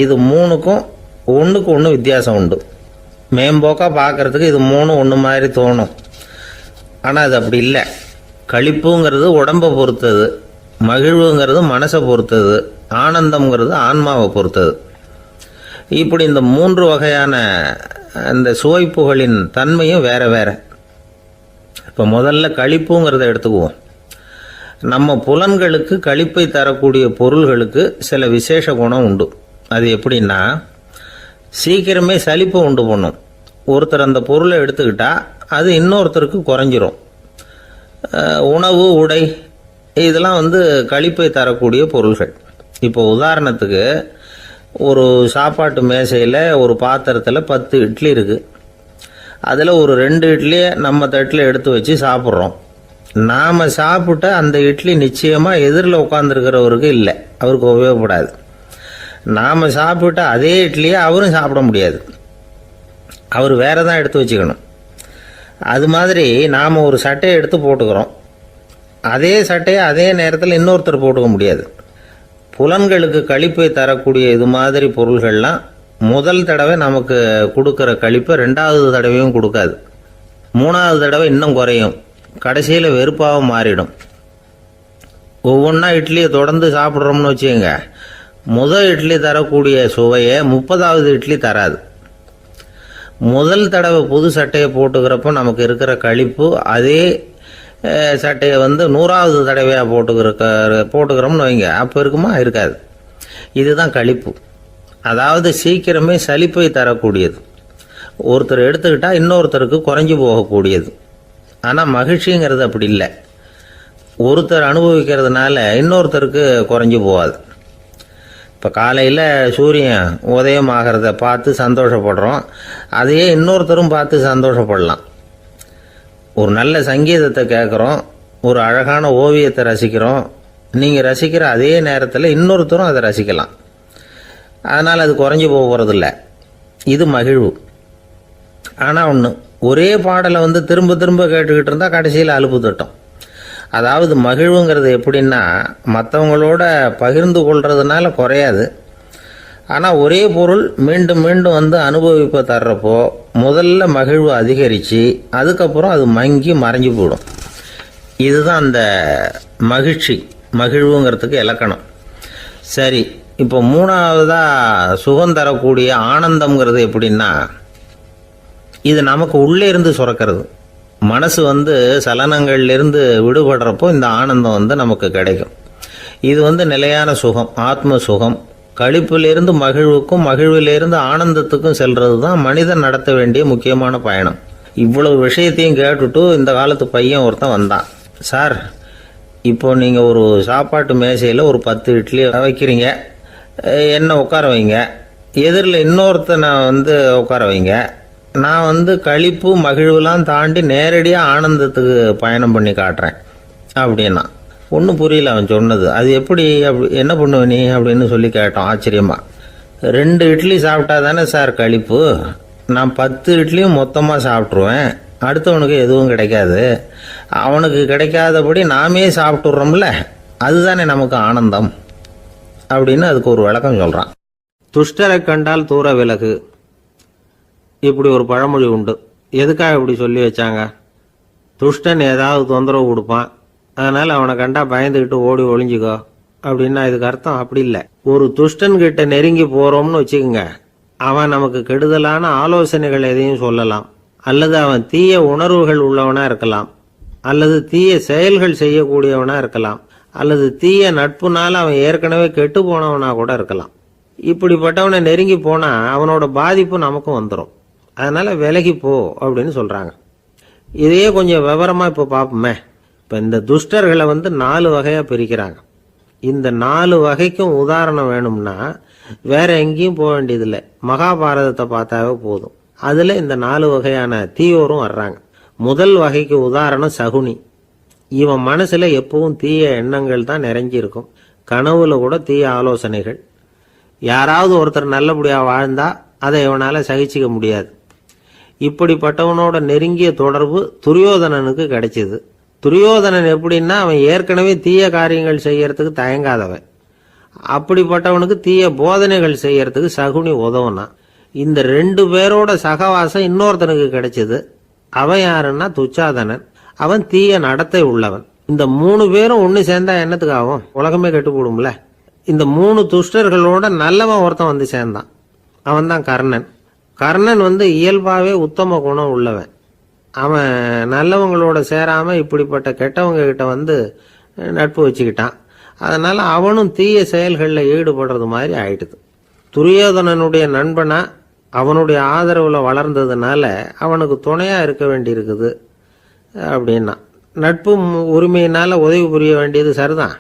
இது 3க்கும் ஒன்றுக்கு ஒன்று வித்தியாசம் உண்டு. மேம்போக்காக பார்க்குறதுக்கு இது 3 ஒன்று மாதிரி தோணும், ஆனால் அது அப்படி இல்லை. களிப்புங்கிறது உடம்பை பொறுத்தது, மகிழ்வுங்கிறது மனசை பொறுத்தது, ஆனந்தம்ங்கிறது ஆன்மாவை பொறுத்தது. இப்படி இந்த 3 வகையான அந்த சுவைப்புகளின் தன்மையும் வேற வேற. இப்போ முதல்ல களிப்புங்கிறத எடுத்துக்குவோம். நம்ம புலன்களுக்கு களிப்பை தரக்கூடிய பொருள்களுக்கு சில விசேஷ குணம் உண்டு. அது எப்படின்னா, சீக்கிரமே சலிப்பை உண்டு பண்ணும். ஒருத்தர் அந்த பொருளை எடுத்துக்கிட்டா அது இன்னொருத்தருக்கு குறைஞ்சிரும். உணவு, உடை, இதெல்லாம் களிப்பை தரக்கூடிய பொருள்கள். இப்போ உதாரணத்துக்கு, ஒரு சாப்பாட்டு மேசையில் ஒரு பாத்திரத்தில் 10 இட்லி இருக்குது. அதில் ஒரு 2 இட்லியை நம்ம தட்டில் எடுத்து வச்சு சாப்பிட்றோம். நாம் சாப்பிட்ட அந்த இட்லி நிச்சயமாக எதிரில் உட்காந்துருக்கிறவருக்கு இல்லை, அவருக்கு உபயோகப்படாது. நாம் சாப்பிட்ட அதே இட்லியை அவரும் சாப்பிட முடியாது, அவர் வேற தான் எடுத்து வச்சுக்கணும். அது மாதிரி நாம் ஒரு சட்டையை எடுத்து போட்டுக்கிறோம். அதே சட்டையை அதே நேரத்தில் இன்னொருத்தர் போட்டுக்க முடியாது. புலன்களுக்கு களிப்பை தரக்கூடிய இது மாதிரி பொருள்கள்லாம் முதல் தடவை நமக்கு கொடுக்குற களிப்பை ரெண்டாவது தடவையும் கொடுக்காது. மூணாவது தடவை இன்னும் குறையும். கடைசியில் வெறுப்பாகவும் மாறிடும். ஒவ்வொன்றா இட்லியை தொடர்ந்து சாப்பிட்றோம்னு வச்சுக்கோங்க, முதல் இட்லி தரக்கூடிய சுவையை 30வது இட்லி தராது. முதல் தடவை புது சட்டையை போட்டுக்கிறப்போ நமக்கு இருக்கிற களிப்பு அதே சட்டையை 100வது தடவையாக போட்டுக்கிறோம்னு வைங்க, அப்போ இருக்குமா? இருக்காது. இதுதான் களிப்பு. அதாவது சீக்கிரமே சலிப்பை தரக்கூடியது. ஒருத்தர் எடுத்துக்கிட்டால் இன்னொருத்தருக்கு குறைஞ்சி போகக்கூடியது. ஆனால் மகிழ்ச்சிங்கிறது அப்படி இல்லை. ஒருத்தர் அனுபவிக்கிறதுனால இன்னொருத்தருக்கு குறைஞ்சி போகாது. இப்போ காலையில் சூரியன் உதயம் ஆகிறத பார்த்து சந்தோஷப்படுறோம், அதையே இன்னொருத்தரும் பார்த்து சந்தோஷப்படலாம். ஒரு நல்ல சங்கீதத்தை கேட்குறோம், ஒரு அழகான ஓவியத்தை ரசிக்கிறோம். நீங்கள் ரசிக்கிற அதே நேரத்தில் இன்னொருத்தரும் அதை ரசிக்கலாம். அதனால் அது குறைஞ்சி போகிறதில்ல. இது மகிழ்வு. ஆனால் ஒன்று, ஒரே பாடலை திரும்ப திரும்ப கேட்டுக்கிட்டு இருந்தால் கடைசியில் அலுப்பு தட்டும். அதாவது மகிழ்வுங்கிறது எப்படின்னா, மற்றவங்களோட பகிர்ந்து கொள்றதுனால குறையாது. ஆனால் ஒரே பொருள் மீண்டும் மீண்டும் அனுபவிப்பை தர்றப்போ முதல்ல மகிழ்வு அதிகரித்து அதுக்கப்புறம் அது மங்கி மறைஞ்சு போயிடும். இதுதான் அந்த மகிழ்வுங்கிறதுக்கு இலக்கணம். சரி, இப்போ மூணாவதாக சுகம் தரக்கூடிய ஆனந்தம்ங்கிறது எப்படின்னா, இது நமக்கு உள்ளே இருந்து சுரக்கிறது. மனசு சலனங்கள்லேருந்து விடுபடுறப்போ இந்த ஆனந்தம் நமக்கு கிடைக்கும். இது நிலையான சுகம், ஆத்ம சுகம். களிப்பிலிருந்து மகிழ்வுக்கும் மகிழ்விலிருந்து ஆனந்தத்துக்கும் செல்றது தான் மனிதன் நடத்த வேண்டிய முக்கியமான பயணம். இவ்வளவு விஷயத்தையும் கேட்டுட்டு இந்த காலத்து பையன் ஒருத்தன் வந்தான். சார், இப்போ நீங்கள் ஒரு சாப்பாட்டு மேசையில் ஒரு 10 இட்லி வைக்கிறீங்க, என்ன உட்கார வைங்க, எதிரில் இன்னொருத்தனை உட்கார வைங்க. நான் களிப்பு மகிழ்வுலாம் தாண்டி நேரடியாக ஆனந்தத்துக்கு பயணம் பண்ணி காட்டுறேன் அப்படின்னா. ஒன்றும் புரியல அவன் சொன்னது. அது எப்படி, என்ன பண்ணுவ நீ அப்படின்னு சொல்லி கேட்டோம் ஆச்சரியமா. 2 இட்லி சாப்பிட்டா தானே சார் களிப்பு, நான் 10 இட்லியும் மொத்தமாக சாப்பிட்ருவேன், அடுத்தவனுக்கு எதுவும் கிடைக்காது, அவனுக்கு கிடைக்காதபடி நாமே சாப்பிட்டுடுறோம்ல, அதுதானே நமக்கு ஆனந்தம் அப்படின்னு அதுக்கு ஒரு விளக்கம் சொல்கிறான். துஷ்டரை கண்டால் தூர விலகு, இப்படி ஒரு பழமொழி உண்டு. எதுக்காக இப்படி சொல்லி வச்சாங்க? துஷ்டன் ஏதாவது தொந்தரவு கொடுப்பான், அதனால் அவனை கண்டா பயந்துக்கிட்டு ஓடி ஒளிஞ்சிக்கோ அப்படின்னா இதுக்கு அர்த்தம் அப்படி இல்லை. ஒரு துஷ்டன் கிட்ட நெருங்கி போகிறோம்னு வச்சுக்கோங்க, அவன் நமக்கு கெடுதலான ஆலோசனைகள் எதையும் சொல்லலாம், அல்லது அவன் தீய உணர்வுகள் உள்ளவனாக இருக்கலாம், அல்லது தீய செயல்கள் செய்யக்கூடியவனாக இருக்கலாம், அல்லது தீய நட்புனால அவன் ஏற்கனவே கெட்டு போனவனாக கூட இருக்கலாம். இப்படிப்பட்டவனை நெருங்கி போனால் அவனோட பாதிப்பு நமக்கும் வந்துடும். அதனால் விலகி போ அப்படின்னு சொல்கிறாங்க. இதையே கொஞ்சம் விவரமாக இப்போ பார்ப்போமே. இப்போ இந்த துஷ்டர்களை 4 வகையாக பிரிக்கிறாங்க. இந்த 4 வகைக்கும் உதாரணம் வேணும்னா வேற எங்கேயும் போக வேண்டியதில்லை, மகாபாரதத்தை பார்த்தாவே போதும். அதில் இந்த 4 வகையான தீயோரும் வர்றாங்க. முதல் வகைக்கு உதாரணம் சகுனி. இவன் மனசில் எப்பவும் தீய எண்ணங்கள் தான் நிறைஞ்சிருக்கும். கனவுல கூட தீய ஆலோசனைகள். யாராவது ஒருத்தர் நல்லபடியாக வாழ்ந்தா அதை இவனால் சகிச்சிக்க முடியாது. இப்படிப்பட்டவனோட நெருங்கிய தொடர்பு துரியோதனனுக்கு கிடைச்சிது. துரியோதனன் எப்படின்னா, அவன் ஏற்கனவே தீய காரியங்கள் செய்யறதுக்கு தயங்காதவன். அப்படிப்பட்டவனுக்கு தீய போதனைகள் செய்யறதுக்கு சகுனி உதவுனா. இந்த 2 பேரோட சகவாசம் இன்னொருத்தனுக்கு கிடைச்சது. அவன் யாருன்னா துச்சாதனன். அவன் தீய நடத்தை உள்ளவன். இந்த 3 பேரும் ஒன்று சேர்ந்தா என்னத்துக்கு ஆகும்? உலகமே கெட்டுப்போடும்ல. இந்த 3 துஷ்டர்களோட நல்லவன் ஒருத்தன் சேர்ந்தான். அவன் தான் கர்ணன். கர்ணன் இயல்பாகவே உத்தம குணம் உள்ளவன். அவன் நல்லவங்களோட சேராமல் இப்படிப்பட்ட கெட்டவங்க கிட்ட நட்பு வச்சுக்கிட்டான். அதனால் அவனும் தீய செயல்களில் ஈடுபடுறது மாதிரி ஆயிடுது. துரியோதனனுடைய நண்பனா அவனுடைய ஆதரவில் வளர்ந்ததுனால அவனுக்கு துணையாக இருக்க வேண்டியிருக்குது அப்படின்னா. நட்பு உரிமையினால் உதவி புரிய வேண்டியது சரிதான்,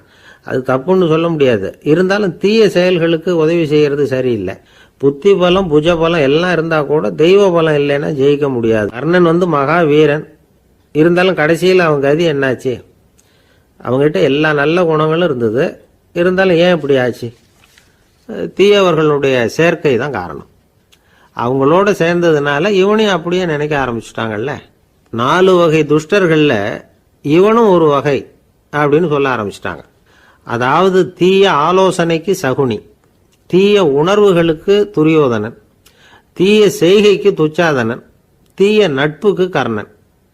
அது தப்புன்னு சொல்ல முடியாது. இருந்தாலும் தீய செயல்களுக்கு உதவி செய்கிறது சரியில்லை. புத்தி பலம் புஜ பலம் எல்லாம் இருந்தால் கூட தெய்வ பலம் இல்லைன்னா ஜெயிக்க முடியாது. கர்ணன் மகா வீரன். இருந்தாலும் கடைசியில் அவன் கதி என்னாச்சு? அவங்ககிட்ட எல்லா நல்ல குணங்களும் இருந்தது, இருந்தாலும் ஏன் இப்படி ஆச்சு? தீயவர்களுடைய சேர்க்கை தான் காரணம். அவங்களோட சேர்ந்ததுனால இவனையும் அப்படியே நினைக்க ஆரம்பிச்சுட்டாங்கல்ல. 4 வகை துஷ்டர்களில் இவனும் ஒரு வகை. அப்படின்னு சொல்ல ஆரம்பிச்சிட்டாங்க. அதாவது தீய ஆலோசனைக்கு சகுனி, தீய உணர்வுகளுக்கு துரியோதனன், தீய செய்கைக்கு துச்சாதனன், தீய நட்புக்கு கர்ணன்,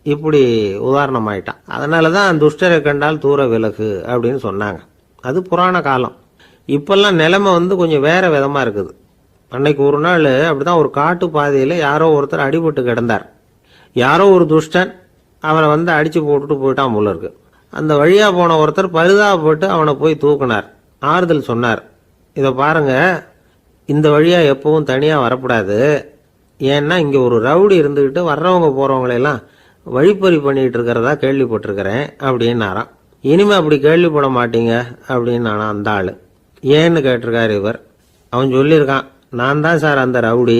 இப்படி உதாரணமாயிட்டான். அதனாலதான் துஷ்டரை கண்டால் தூர விலகு அப்படின்னு சொன்னாங்க. அது புராண காலம். இப்பெல்லாம் நிலைமை கொஞ்சம் வேற விதமா இருக்குது. அன்னைக்கு ஒரு நாள் அப்படிதான் ஒரு காட்டு பாதையில யாரோ ஒருத்தர் அடிபட்டு கிடந்தார். யாரோ ஒரு துஷ்டன் அவனை அடிச்சு போட்டுட்டு போயிட்டான் போல இருக்கு. அந்த வழியா போன ஒருத்தர் பரிதாபப்பட்டு அவனை போய் தூக்குனார், ஆறுதல் சொன்னார். இதை பாருங்க, இந்த வழியா எப்பவும் தனியா வரக்கூடாது. ஏன்னா இங்க ஒரு ரவுடி இருந்துகிட்டு வர்றவங்க போறவங்களையெல்லாம் வழிப்பறி பண்ணிட்டு இருக்கிறதா கேள்விப்பட்டிருக்கிறேன் அப்படின்னாராம். இனிமே அப்படி கேள்விப்பட மாட்டீங்க அப்படின்னு அந்த ஆளு. ஏன்னு கேட்டிருக்காரு இவர். அவன் சொல்லியிருக்கான், நான் தான் சார் அந்த ரவுடி.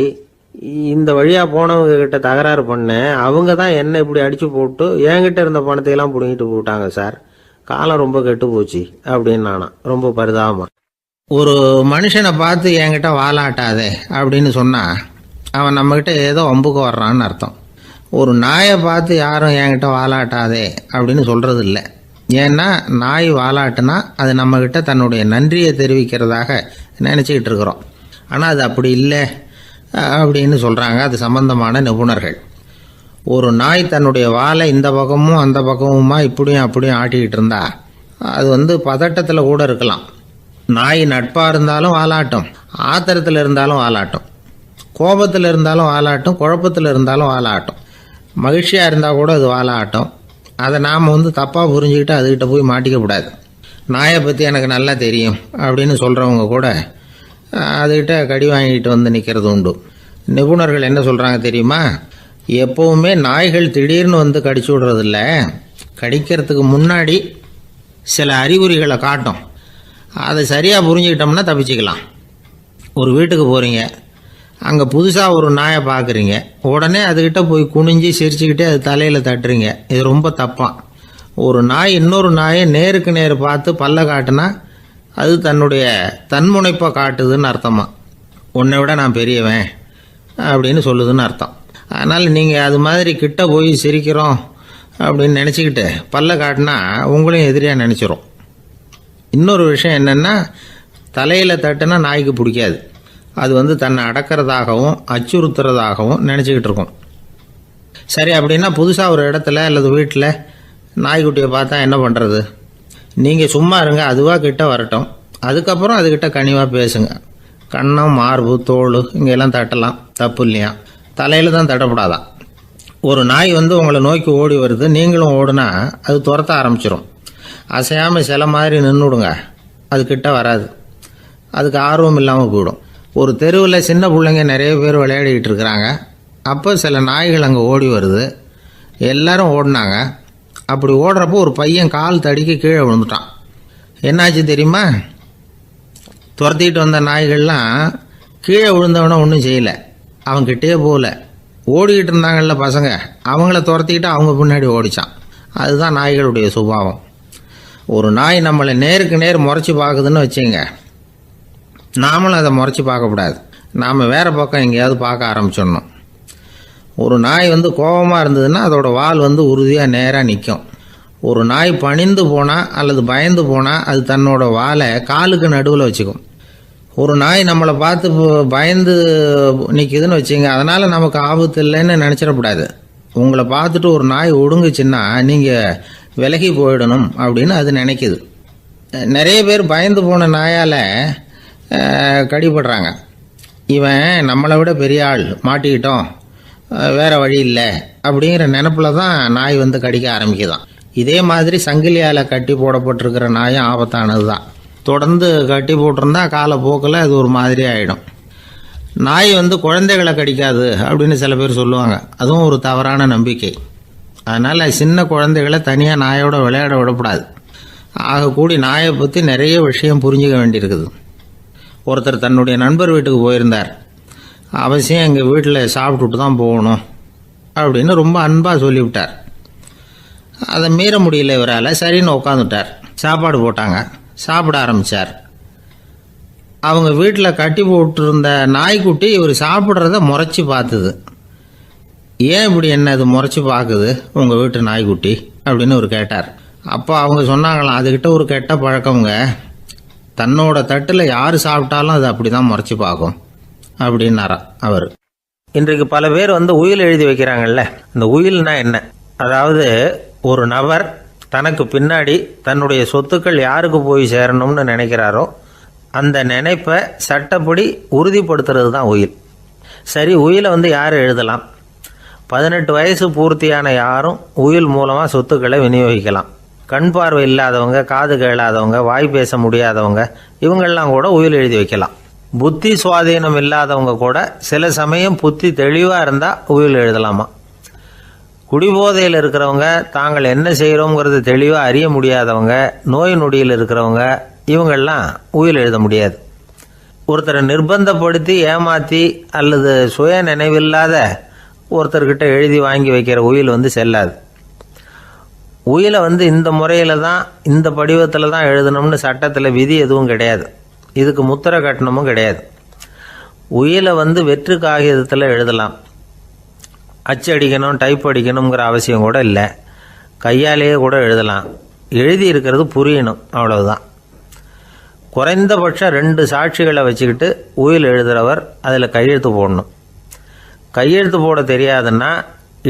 இந்த வழியா போனவங்க கிட்ட தகராறு பண்ணேன். அவங்க தான் என்ன இப்படி அடிச்சு போட்டு என்கிட்ட இருந்த பணத்தையெல்லாம் பிடிங்கிட்டு போட்டாங்க சார். காலம் ரொம்ப கெட்டு போச்சு அப்படின்னு நானா ரொம்ப பரிதாபமா. ஒரு மனுஷனை பார்த்து என்கிட்ட வாலாட்டாதே அப்படின்னு சொன்னா அவன் நம்மகிட்ட ஏதோ வம்புக்கு வர்றான்னு அர்த்தம். ஒரு நாயை பார்த்து யாரும் என்கிட்ட வாலாட்டாதே அப்படின்னு சொல்றது இல்லை. ஏன்னா நாய் வாலாட்டுனா அது நம்மகிட்ட தன்னுடைய நன்றியை தெரிவிக்கிறதாக நினச்சிக்கிட்டு இருக்கிறோம். ஆனால் அது அப்படி இல்லை அப்படின்னு சொல்கிறாங்க அது சம்பந்தமான நிபுணர்கள். ஒரு நாய் தன்னுடைய வாலை இந்த பக்கமும் அந்த பக்கமுமா இப்படியும் அப்படியும் ஆட்டிக்கிட்டு இருந்தா அது பதட்டத்தில் கூட இருக்கலாம். நாய் நட்பாக இருந்தாலும் வாலாட்டும், ஆத்திரத்தில் இருந்தாலும் வாலாட்டும், கோபத்தில் இருந்தாலும் வாலாட்டும், குழப்பத்தில் இருந்தாலும் வாலாட்டும், மகிழ்ச்சியாக இருந்தால் கூட அது வாலாட்டும். அதை நாம் தப்பாக புரிஞ்சுக்கிட்டு அதுகிட்ட போய் மாட்டிக்கக்கூடாது. நாயை பற்றி எனக்கு நல்லா தெரியும் அப்படின்னு சொல்கிறவங்க கூட அதுகிட்ட கடி வாங்கிட்டு நிற்கிறது உண்டு. நிபுணர்கள் என்ன சொல்கிறாங்க தெரியுமா? எப்போவுமே நாய்கள் திடீர்னு கடிச்சு விடுறதில்ல. கடிக்கிறதுக்கு முன்னாடி சில அறிகுறிகளை காட்டும். அதை சரியாக புரிஞ்சுக்கிட்டோம்னா தப்பிச்சுக்கலாம். ஒரு வீட்டுக்கு போகிறீங்க, அங்கே புதுசாக ஒரு நாயை பார்க்குறீங்க, உடனே அதுகிட்ட போய் குனிஞ்சு சிரிச்சுக்கிட்டே அது தலையில் தட்டுறீங்க. இது ரொம்ப தப்பான். ஒரு நாய் இன்னொரு நாயை நேருக்கு நேர் பார்த்து பல்ல காட்டுனா அது தன்னுடைய தன்முனைப்பை காட்டுதுன்னு அர்த்தமா. உன்னை விட நான் பெரியவன் அப்படின்னு சொல்லுதுன்னு அர்த்தம். அதனால் நீங்கள் அது மாதிரி கிட்ட போய் சிரிக்கிறோம் அப்படின்னு நினச்சிக்கிட்டு பல்ல காட்டினா உங்களையும் எதிரியாக நினச்சிரும். இன்னொரு விஷயம் என்னென்னா, தலையில் தட்டுனா நாய்க்கு பிடிக்காது. அது தன்னை அடக்கிறதாகவும் அச்சுறுத்துறதாகவும் நினச்சிக்கிட்டு இருக்கும். சரி, அப்படின்னா புதுசாக ஒரு இடத்துல அல்லது வீட்டில் நாய்க்குட்டியை பார்த்தா என்ன பண்ணுறது? நீங்கள் சும்மா இருங்க, அதுவாக கிட்ட வரட்டும். அதுக்கப்புறம் அதுக்கிட்ட கனிவாக பேசுங்க. கன்னம், மார்பு, தோல் இங்கெல்லாம் தட்டலாம், தப்பு இல்லையா? தலையில் தான் தட்டப்படாதான். ஒரு நாய் உங்களை நோக்கி ஓடி வருது, நீங்களும் ஓடுனா அது துரத்த ஆரம்பிச்சிடும். அசையாமல் சில மாதிரி நின்றுடுங்க, அது கிட்ட வராது. அதுக்கு ஆர்வம் இல்லாமல் போயிடும். ஒரு தெருவில் சின்ன பிள்ளைங்க நிறைய பேர் விளையாடிக்கிட்டு இருக்கிறாங்க. அப்போ சில நாய்கள் அங்கே ஓடி வருது. எல்லாரும் ஓடினாங்க. அப்படி ஓடுறப்போ ஒரு பையன் கால் தடிக்க கீழே விழுந்துட்டான். என்னாச்சு தெரியுமா? துரத்திட்டு வந்த நாய்கள்லாம் கீழே விழுந்தவனை ஒன்றும் செய்யலை, அவன்கிட்டே போகல. ஓடிக்கிட்டு இருந்தாங்கல்ல பசங்க, அவங்கள துரத்திக்கிட்டு அவங்க பின்னாடி ஓடிச்சான். அதுதான் நாய்களுடைய சுபாவம். ஒரு நாய் நம்மளை நேருக்கு நேர் முறைச்சி பார்க்குதுன்னு வச்சுங்க, நாமளும் அதை முறைச்சி பார்க்கக்கூடாது. நாம் வேறு பக்கம் எங்கேயாவது பார்க்க ஆரம்பிச்சிடணும். ஒரு நாய் கோபமாக இருந்ததுன்னா அதோட வால் உறுதியாக நேராக நிற்கும். ஒரு நாய் பணிந்து போனால் அல்லது பயந்து போனால் அது தன்னோட வாலை காலுக்கு நடுவில் வச்சுக்கும். ஒரு நாய் நம்மளை பார்த்து பயந்து நிற்குதுன்னு வச்சுங்க, அதனால் நமக்கு ஆபத்து இல்லைன்னு நினச்சிடக்கூடாது. உங்களை பார்த்துட்டு ஒரு நாய் ஒடுங்குச்சுன்னா நீங்கள் விலகி போயிடணும் அப்படின்னு அது நினைக்குது. நிறைய பேர் பயந்து போன நாயால் கடிபடுறாங்க. இவன் நம்மளை விட பெரிய ஆள், மாட்டிக்கிட்டோம், வேற வழி இல்லை அப்படிங்கிற நினப்பில் தான் நாய் கடிக்க ஆரம்பிக்குதான். இதே மாதிரி சங்கிலியால் கட்டி போடப்பட்டிருக்கிற நாயும் ஆபத்தானது தான். தொடர்ந்து கட்டி போட்டிருந்தா காலப்போக்கில் அது ஒரு மாதிரி ஆகிடும். நாய் குழந்தைகளை கடிக்காது அப்படின்னு சில பேர் சொல்லுவாங்க. அதுவும் ஒரு தவறான நம்பிக்கை. அதனால் சின்ன குழந்தைகளை தனியாக நாயோட விளையாட விடக்கூடாது. ஆகக்கூடி நாயை பற்றி நிறைய விஷயம் புரிஞ்சுக்க வேண்டியிருக்குது. ஒருத்தர் தன்னுடைய நண்பர் வீட்டுக்கு போயிருந்தார். அவசியம் எங்கள் வீட்டில் சாப்பிட்டுட்டு தான் போகணும் அப்படின்னு ரொம்ப அன்பாக சொல்லிவிட்டார். அதை மீற முடியல இவரால். சரின்னு உட்காந்துட்டார். சாப்பாடு போட்டாங்க, சாப்பிட ஆரம்பித்தார். அவங்க வீட்டில் கட்டி போட்டிருந்த நாய்க்குட்டி இவர் சாப்பிட்றத முறைச்சி பார்த்துது. ஏன் இப்படி என்ன இது முறைச்சி பார்க்குது உங்கள் வீட்டு நாய்க்குட்டி அப்படின்னு அவர் கேட்டார். அப்போ அவங்க சொன்னாங்களாம், அதுக்கிட்ட ஒரு கெட்ட பழக்கம்ங்க, தன்னோட தட்டில் யார் சாப்பிட்டாலும் அது அப்படி தான் முறைச்சி பார்க்கும் அப்படின்னாரா அவர். இன்றைக்கு பல பேர் உயில் எழுதி வைக்கிறாங்கல்ல. இந்த உயில்னா என்ன? அதாவது ஒரு நபர் தனக்கு பின்னாடி தன்னுடைய சொத்துக்கள் யாருக்கு போய் சேரணும்னு நினைக்கிறாரோ அந்த நினைப்பை சட்டப்படி உறுதிப்படுத்துறது தான் உயில். சரி, உயிலை யார் எழுதலாம்? 18 வயசு பூர்த்தியான யாரும் உயில் மூலமாக சொத்துக்களை விநியோகிக்கலாம். கண் பார்வை இல்லாதவங்க, காது கேளாதவங்க, வாய் பேச முடியாதவங்க, இவங்கெல்லாம் கூட உயில் எழுதி வைக்கலாம். புத்தி சுவாதீனம் இல்லாதவங்க கூட சில சமயம் புத்தி தெளிவாக இருந்தால் உயில் எழுதலாமா. குடிபோதையில் இருக்கிறவங்க, தாங்கள் என்ன செய்கிறோங்கிறது தெளிவாக அறிய முடியாதவங்க, நோய் நொடியில் இருக்கிறவங்க, இவங்கெல்லாம் உயில் எழுத முடியாது. ஒருத்தரை நிர்பந்தப்படுத்தி ஏமாற்றி அல்லது சுய நினைவில்லாத ஒருத்தர்கிட்ட எழுதி வாங்கி வைக்கிற உயில் செல்லாது. உயிலை இந்த முறையில் தான், இந்த படிவத்தில் தான் எழுதணும்னு சட்டத்தில் விதி எதுவும் கிடையாது. இதுக்கு முத்திரை கட்டணமும் கிடையாது. உயிலை வெற்று காகிதத்தில் எழுதலாம். அச்சடிக்கணும், டைப் அடிக்கணுங்கிற அவசியம் கூட இல்லை. கையாலேயே கூட எழுதலாம். எழுதி இருக்கிறது புரியணும், அவ்வளவுதான். குறைந்தபட்சம் 2 சாட்சிகளை வச்சுக்கிட்டு உயில் எழுதுகிறவர் அதில் கையெழுத்து போடணும். கையெழுத்து போட தெரியாதுன்னா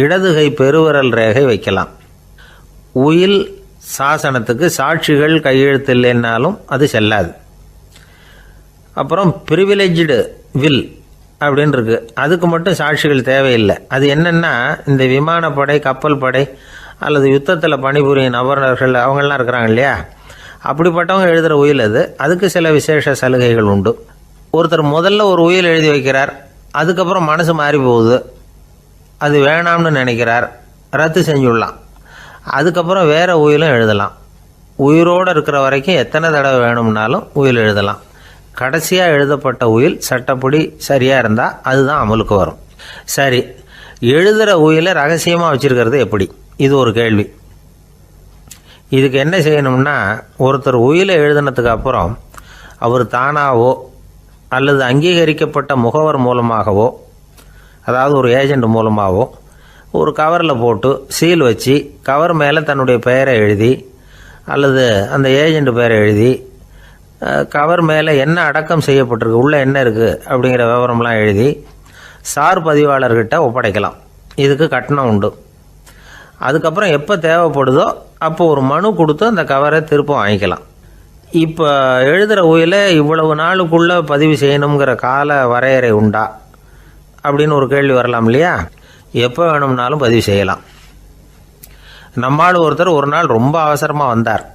இடது கை பெருவிரல் ரேகை வைக்கலாம். உயில் சாசனத்துக்கு சாட்சிகள் கையெழுத்து இல்லைன்னாலும் அது செல்லாது. அப்புறம் ப்ரிவிலேஜ்டு வில் அப்படின்னு இருக்கு. அதுக்கு மட்டும் சாட்சிகள் தேவையில்லை. அது என்னென்னா, இந்த விமானப்படை, கப்பல் படை அல்லது யுத்தத்தில் பணிபுரியும் நபர்கள் அவங்கெல்லாம் இருக்கிறாங்க இல்லையா, அப்படிப்பட்டவங்க எழுதுகிற உயில் அது. அதுக்கு சில விசேஷ சலுகைகள் உண்டு. ஒருத்தர் முதல்ல ஒரு உயில் எழுதி வைக்கிறார், அதுக்கப்புறம் மனசு மாறி போகுது, அது வேணாம்னு நினைக்கிறார், ரத்து செஞ்சுடலாம். அதுக்கப்புறம் வேற உயிலும் எழுதலாம். உயிரோடு இருக்கிற வரைக்கும் எத்தனை தடவை வேணும்னாலும் உயில் எழுதலாம். கடைசியாக எழுதப்பட்ட உயில் சட்டப்படி சரியாக இருந்தால் அதுதான் அமலுக்கு வரும். சரி, எழுதுகிற உயிலை ரகசியமாக வச்சுருக்கிறது எப்படி? இது ஒரு கேள்வி. இதுக்கு என்ன செய்யணும்னா, ஒருத்தர் உயிலை எழுதினதுக்கு அப்புறம் அவர் தானாவோ அல்லது அங்கீகரிக்கப்பட்ட முகவர் மூலமாகவோ, அதாவது ஒரு ஏஜெண்ட் மூலமாகவோ, ஒரு கவரில் போட்டு சீல் வச்சு கவர் மேலே தன்னுடைய பெயரை எழுதி அல்லது அந்த ஏஜெண்ட் பெயரை எழுதி கவர் மேலே என்ன அடக்கம் செய்யப்பட்டிருக்கு, உள்ளே என்ன இருக்குது அப்படிங்கிற விவரம்லாம் எழுதி சார் பதிவாளர்கிட்ட ஒப்படைக்கலாம். இதுக்கு கட்டணம் உண்டு. அதுக்கப்புறம் எப்போ தேவைப்படுதோ அப்போ ஒரு மனு கொடுத்து அந்த கவரை திரும்ப வாங்கிக்கலாம். இப்போ எழுதுகிற உயிலை இவ்வளவு நாளுக்குள்ளே பதிவு செய்யணுங்கிற கால வரையறை உண்டா அப்படின்னு ஒரு கேள்வி வரலாம் இல்லையா? எப்போ வேணும்னாலும் பதிவு செய்யலாம். நம்மால் ஒருத்தர் ஒரு நாள் ரொம்ப அவசரமாக வந்தார்.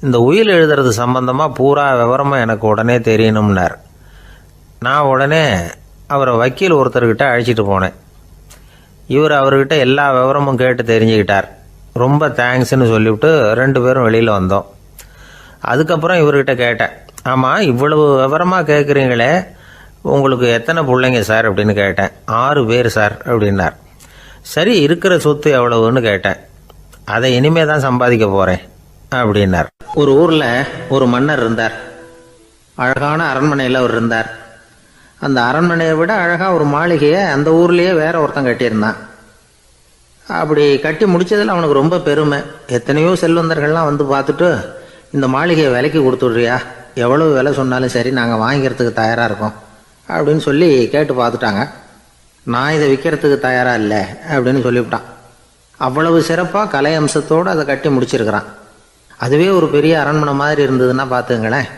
இந்த உயில் எழுதுறது சம்பந்தமாக பூரா விவரமாக எனக்கு உடனே தெரியணும்னார். நான் உடனே அவரை வக்கீல் ஒருத்தர்கிட்ட அழைச்சிட்டு போனேன். இவர் அவர்கிட்ட எல்லா விவரமும் கேட்டு தெரிஞ்சுக்கிட்டார். ரொம்ப தேங்க்ஸ்ன்னு சொல்லிவிட்டு 2 பேரும் வெளியில் வந்தோம். அதுக்கப்புறம் இவர்கிட்ட கேட்டேன், ஆமாம் இவ்வளவு விவரமாக கேட்குறீங்களே, உங்களுக்கு எத்தனை பிள்ளைங்க சார் அப்படின்னு கேட்டேன். 6 பேர் சார் அப்படின்னார். சரி, இருக்கிற சொத்து எவ்வளவுன்னு கேட்டேன். அதை இனிமே தான் சம்பாதிக்க போகிறேன் அப்படின்னார். ஒரு ஊரில் ஒரு மன்னர் இருந்தார். அழகான அரண்மனையில் அவர் இருந்தார். அந்த அரண்மனையை விட அழகாக ஒரு மாளிகையை அந்த ஊர்லேயே வேற ஒருத்தன் கட்டியிருந்தான். அப்படி கட்டி முடித்ததில் அவனுக்கு ரொம்ப பெருமை. எத்தனையோ செல்வந்தர்கள்லாம் பார்த்துட்டு, இந்த மாளிகையை விலைக்கு கொடுத்துட்றியா, எவ்வளவு விலை சொன்னாலும் சரி நாங்கள் வாங்கிக்கிறதுக்கு தயாராக இருக்கோம் அப்படின்னு சொல்லி கேட்டு பார்த்துட்டாங்க. நான் இதை விற்கிறதுக்கு தயாராக இல்லை அப்படின்னு சொல்லிவிட்டான். அவ்வளவு சிறப்பாக கலை அம்சத்தோடு அதை கட்டி முடிச்சிருக்கிறான். அதுவே ஒரு பெரிய அரண்மனை மாதிரி இருந்ததுன்னா பார்த்துங்களேன்.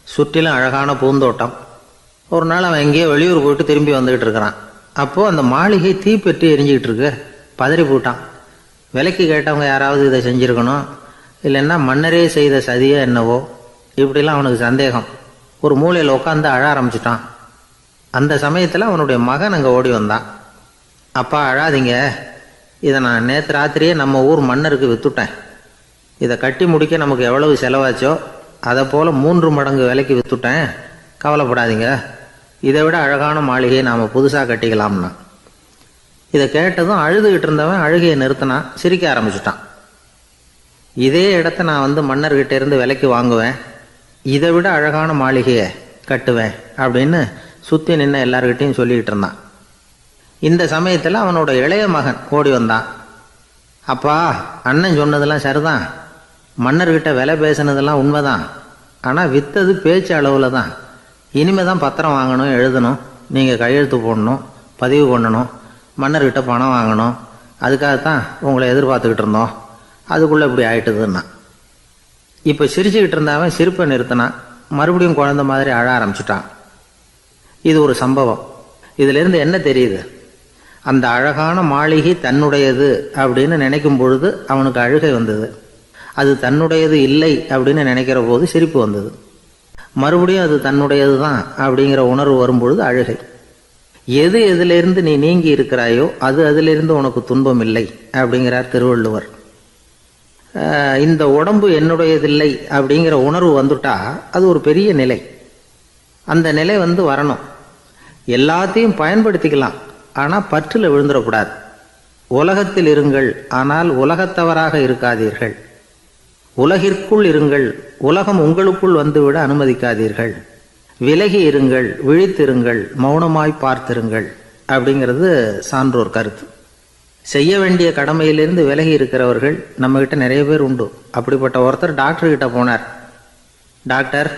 சுற்றிலும் அழகான பூந்தோட்டம். ஒரு நாள் அவன் எங்கேயோ வெளியூர் போயிட்டு திரும்பி வந்துக்கிட்டு இருக்கிறான். அப்போது அந்த மாளிகை தீப்பெட்டி எரிஞ்சிக்கிட்டு இருக்கு. பதறி போட்டான். விலைக்கு கேட்டவங்க யாராவது இதை செஞ்சுருக்கணும், இல்லைன்னா மன்னரே செய்த சதியோ என்னவோ, இப்படிலாம் அவனுக்கு சந்தேகம். ஒரு மூலையில் உட்காந்து அழ ஆரம்பிச்சிட்டான். அந்த சமயத்தில் அவனுடைய மகன் அங்கே ஓடி வந்தான். அப்பா அழாதீங்க, இதை நான் நேற்று ராத்திரியே நம்ம ஊர் மன்னருக்கு விற்றுட்டேன். இதை கட்டி முடிக்க நமக்கு எவ்வளவு செலவாச்சோ அதை போல் 3 மடங்கு விலைக்கு விற்றுட்டேன், கவலைப்படாதீங்க. இதை விட அழகான மாளிகையை நாம் புதுசாக கட்டிக்கலாம்னா. இதை கேட்டதும் அழுதுகிட்டு இருந்தவன் அழுகையை நிறுத்தினான், சிரிக்க ஆரம்பிச்சிட்டான். இதே இடத்த நான் மன்னர்கிட்ட இருந்து விலைக்கு வாங்குவேன், இதை விட அழகான மாளிகையை கட்டுவேன் அப்படின்னு சுற்றி நின்று எல்லார்கிட்டையும் சொல்லிக்கிட்டு இருந்தான். இந்த சமயத்தில் அவனோட இளைய மகன் ஓடி வந்தான். அப்பா, அண்ணன் சொன்னதெல்லாம் சரிதான், மன்னர்கிட்ட விலை பேசினதெல்லாம் உண்மைதான், ஆனால் விற்றது பேச்சு அளவில் தான். இனிமேல் தான் பத்திரம் வாங்கணும், எழுதணும், நீங்கள் கையெழுத்து போடணும், பதிவு பண்ணணும், மன்னர்கிட்ட பணம் வாங்கணும். அதுக்காகத்தான் உங்களை எதிர்பார்த்துக்கிட்டு இருந்தோம். அதுக்குள்ளே இப்படி ஆயிட்டுதுன்னா. இப்போ சிரிச்சுக்கிட்டு இருந்தவன் சிரிப்பை நிறுத்தினான். மறுபடியும் குழந்த மாதிரி அழ ஆரம்பிச்சுட்டான். இது ஒரு சம்பவம். இதிலிருந்து என்ன தெரியுது? அந்த அழகான மாளிகை தன்னுடையது அப்படின்னு நினைக்கும் பொழுது அவனுக்கு அழுகை வந்தது. அது தன்னுடையது இல்லை அப்படின்னு நினைக்கிற போது சிரிப்பு வந்தது. மறுபடியும் அது தன்னுடையது தான் அப்படிங்கிற உணர்வு வரும்பொழுது அழுகை. எது எதிலிருந்து நீ நீங்கி இருக்கிறாயோ அது அதிலிருந்து உனக்கு துன்பம் இல்லை அப்படிங்கிறார் திருவள்ளுவர். இந்த உடம்பு என்னுடையதில்லை அப்படிங்கிற உணர்வு வந்துட்டா அது ஒரு பெரிய நிலை. அந்த நிலை வரணும். எல்லாத்தையும் பயன்படுத்திக்கலாம், ஆனால் பற்றில் விழுந்துடக்கூடாது. உலகத்தில் இருங்கள், ஆனால் உலகத்தவராக இருக்காதீர்கள். உலகிற்குள் இருங்கள், உலகம் உங்களுக்குள் வந்துவிட அனுமதிக்காதீர்கள். விலகி இருங்கள், விழித்திருங்கள், மௌனமாய் பார்த்திருங்கள் அப்படிங்கிறது சான்றோர் கருத்து. செய்ய வேண்டிய கடமையிலிருந்து விலகி இருக்கிறவர்கள் நம்மகிட்ட நிறைய பேர் உண்டு. அப்படிப்பட்ட ஒருத்தர் டாக்டர்கிட்ட போனார். டாக்டர்,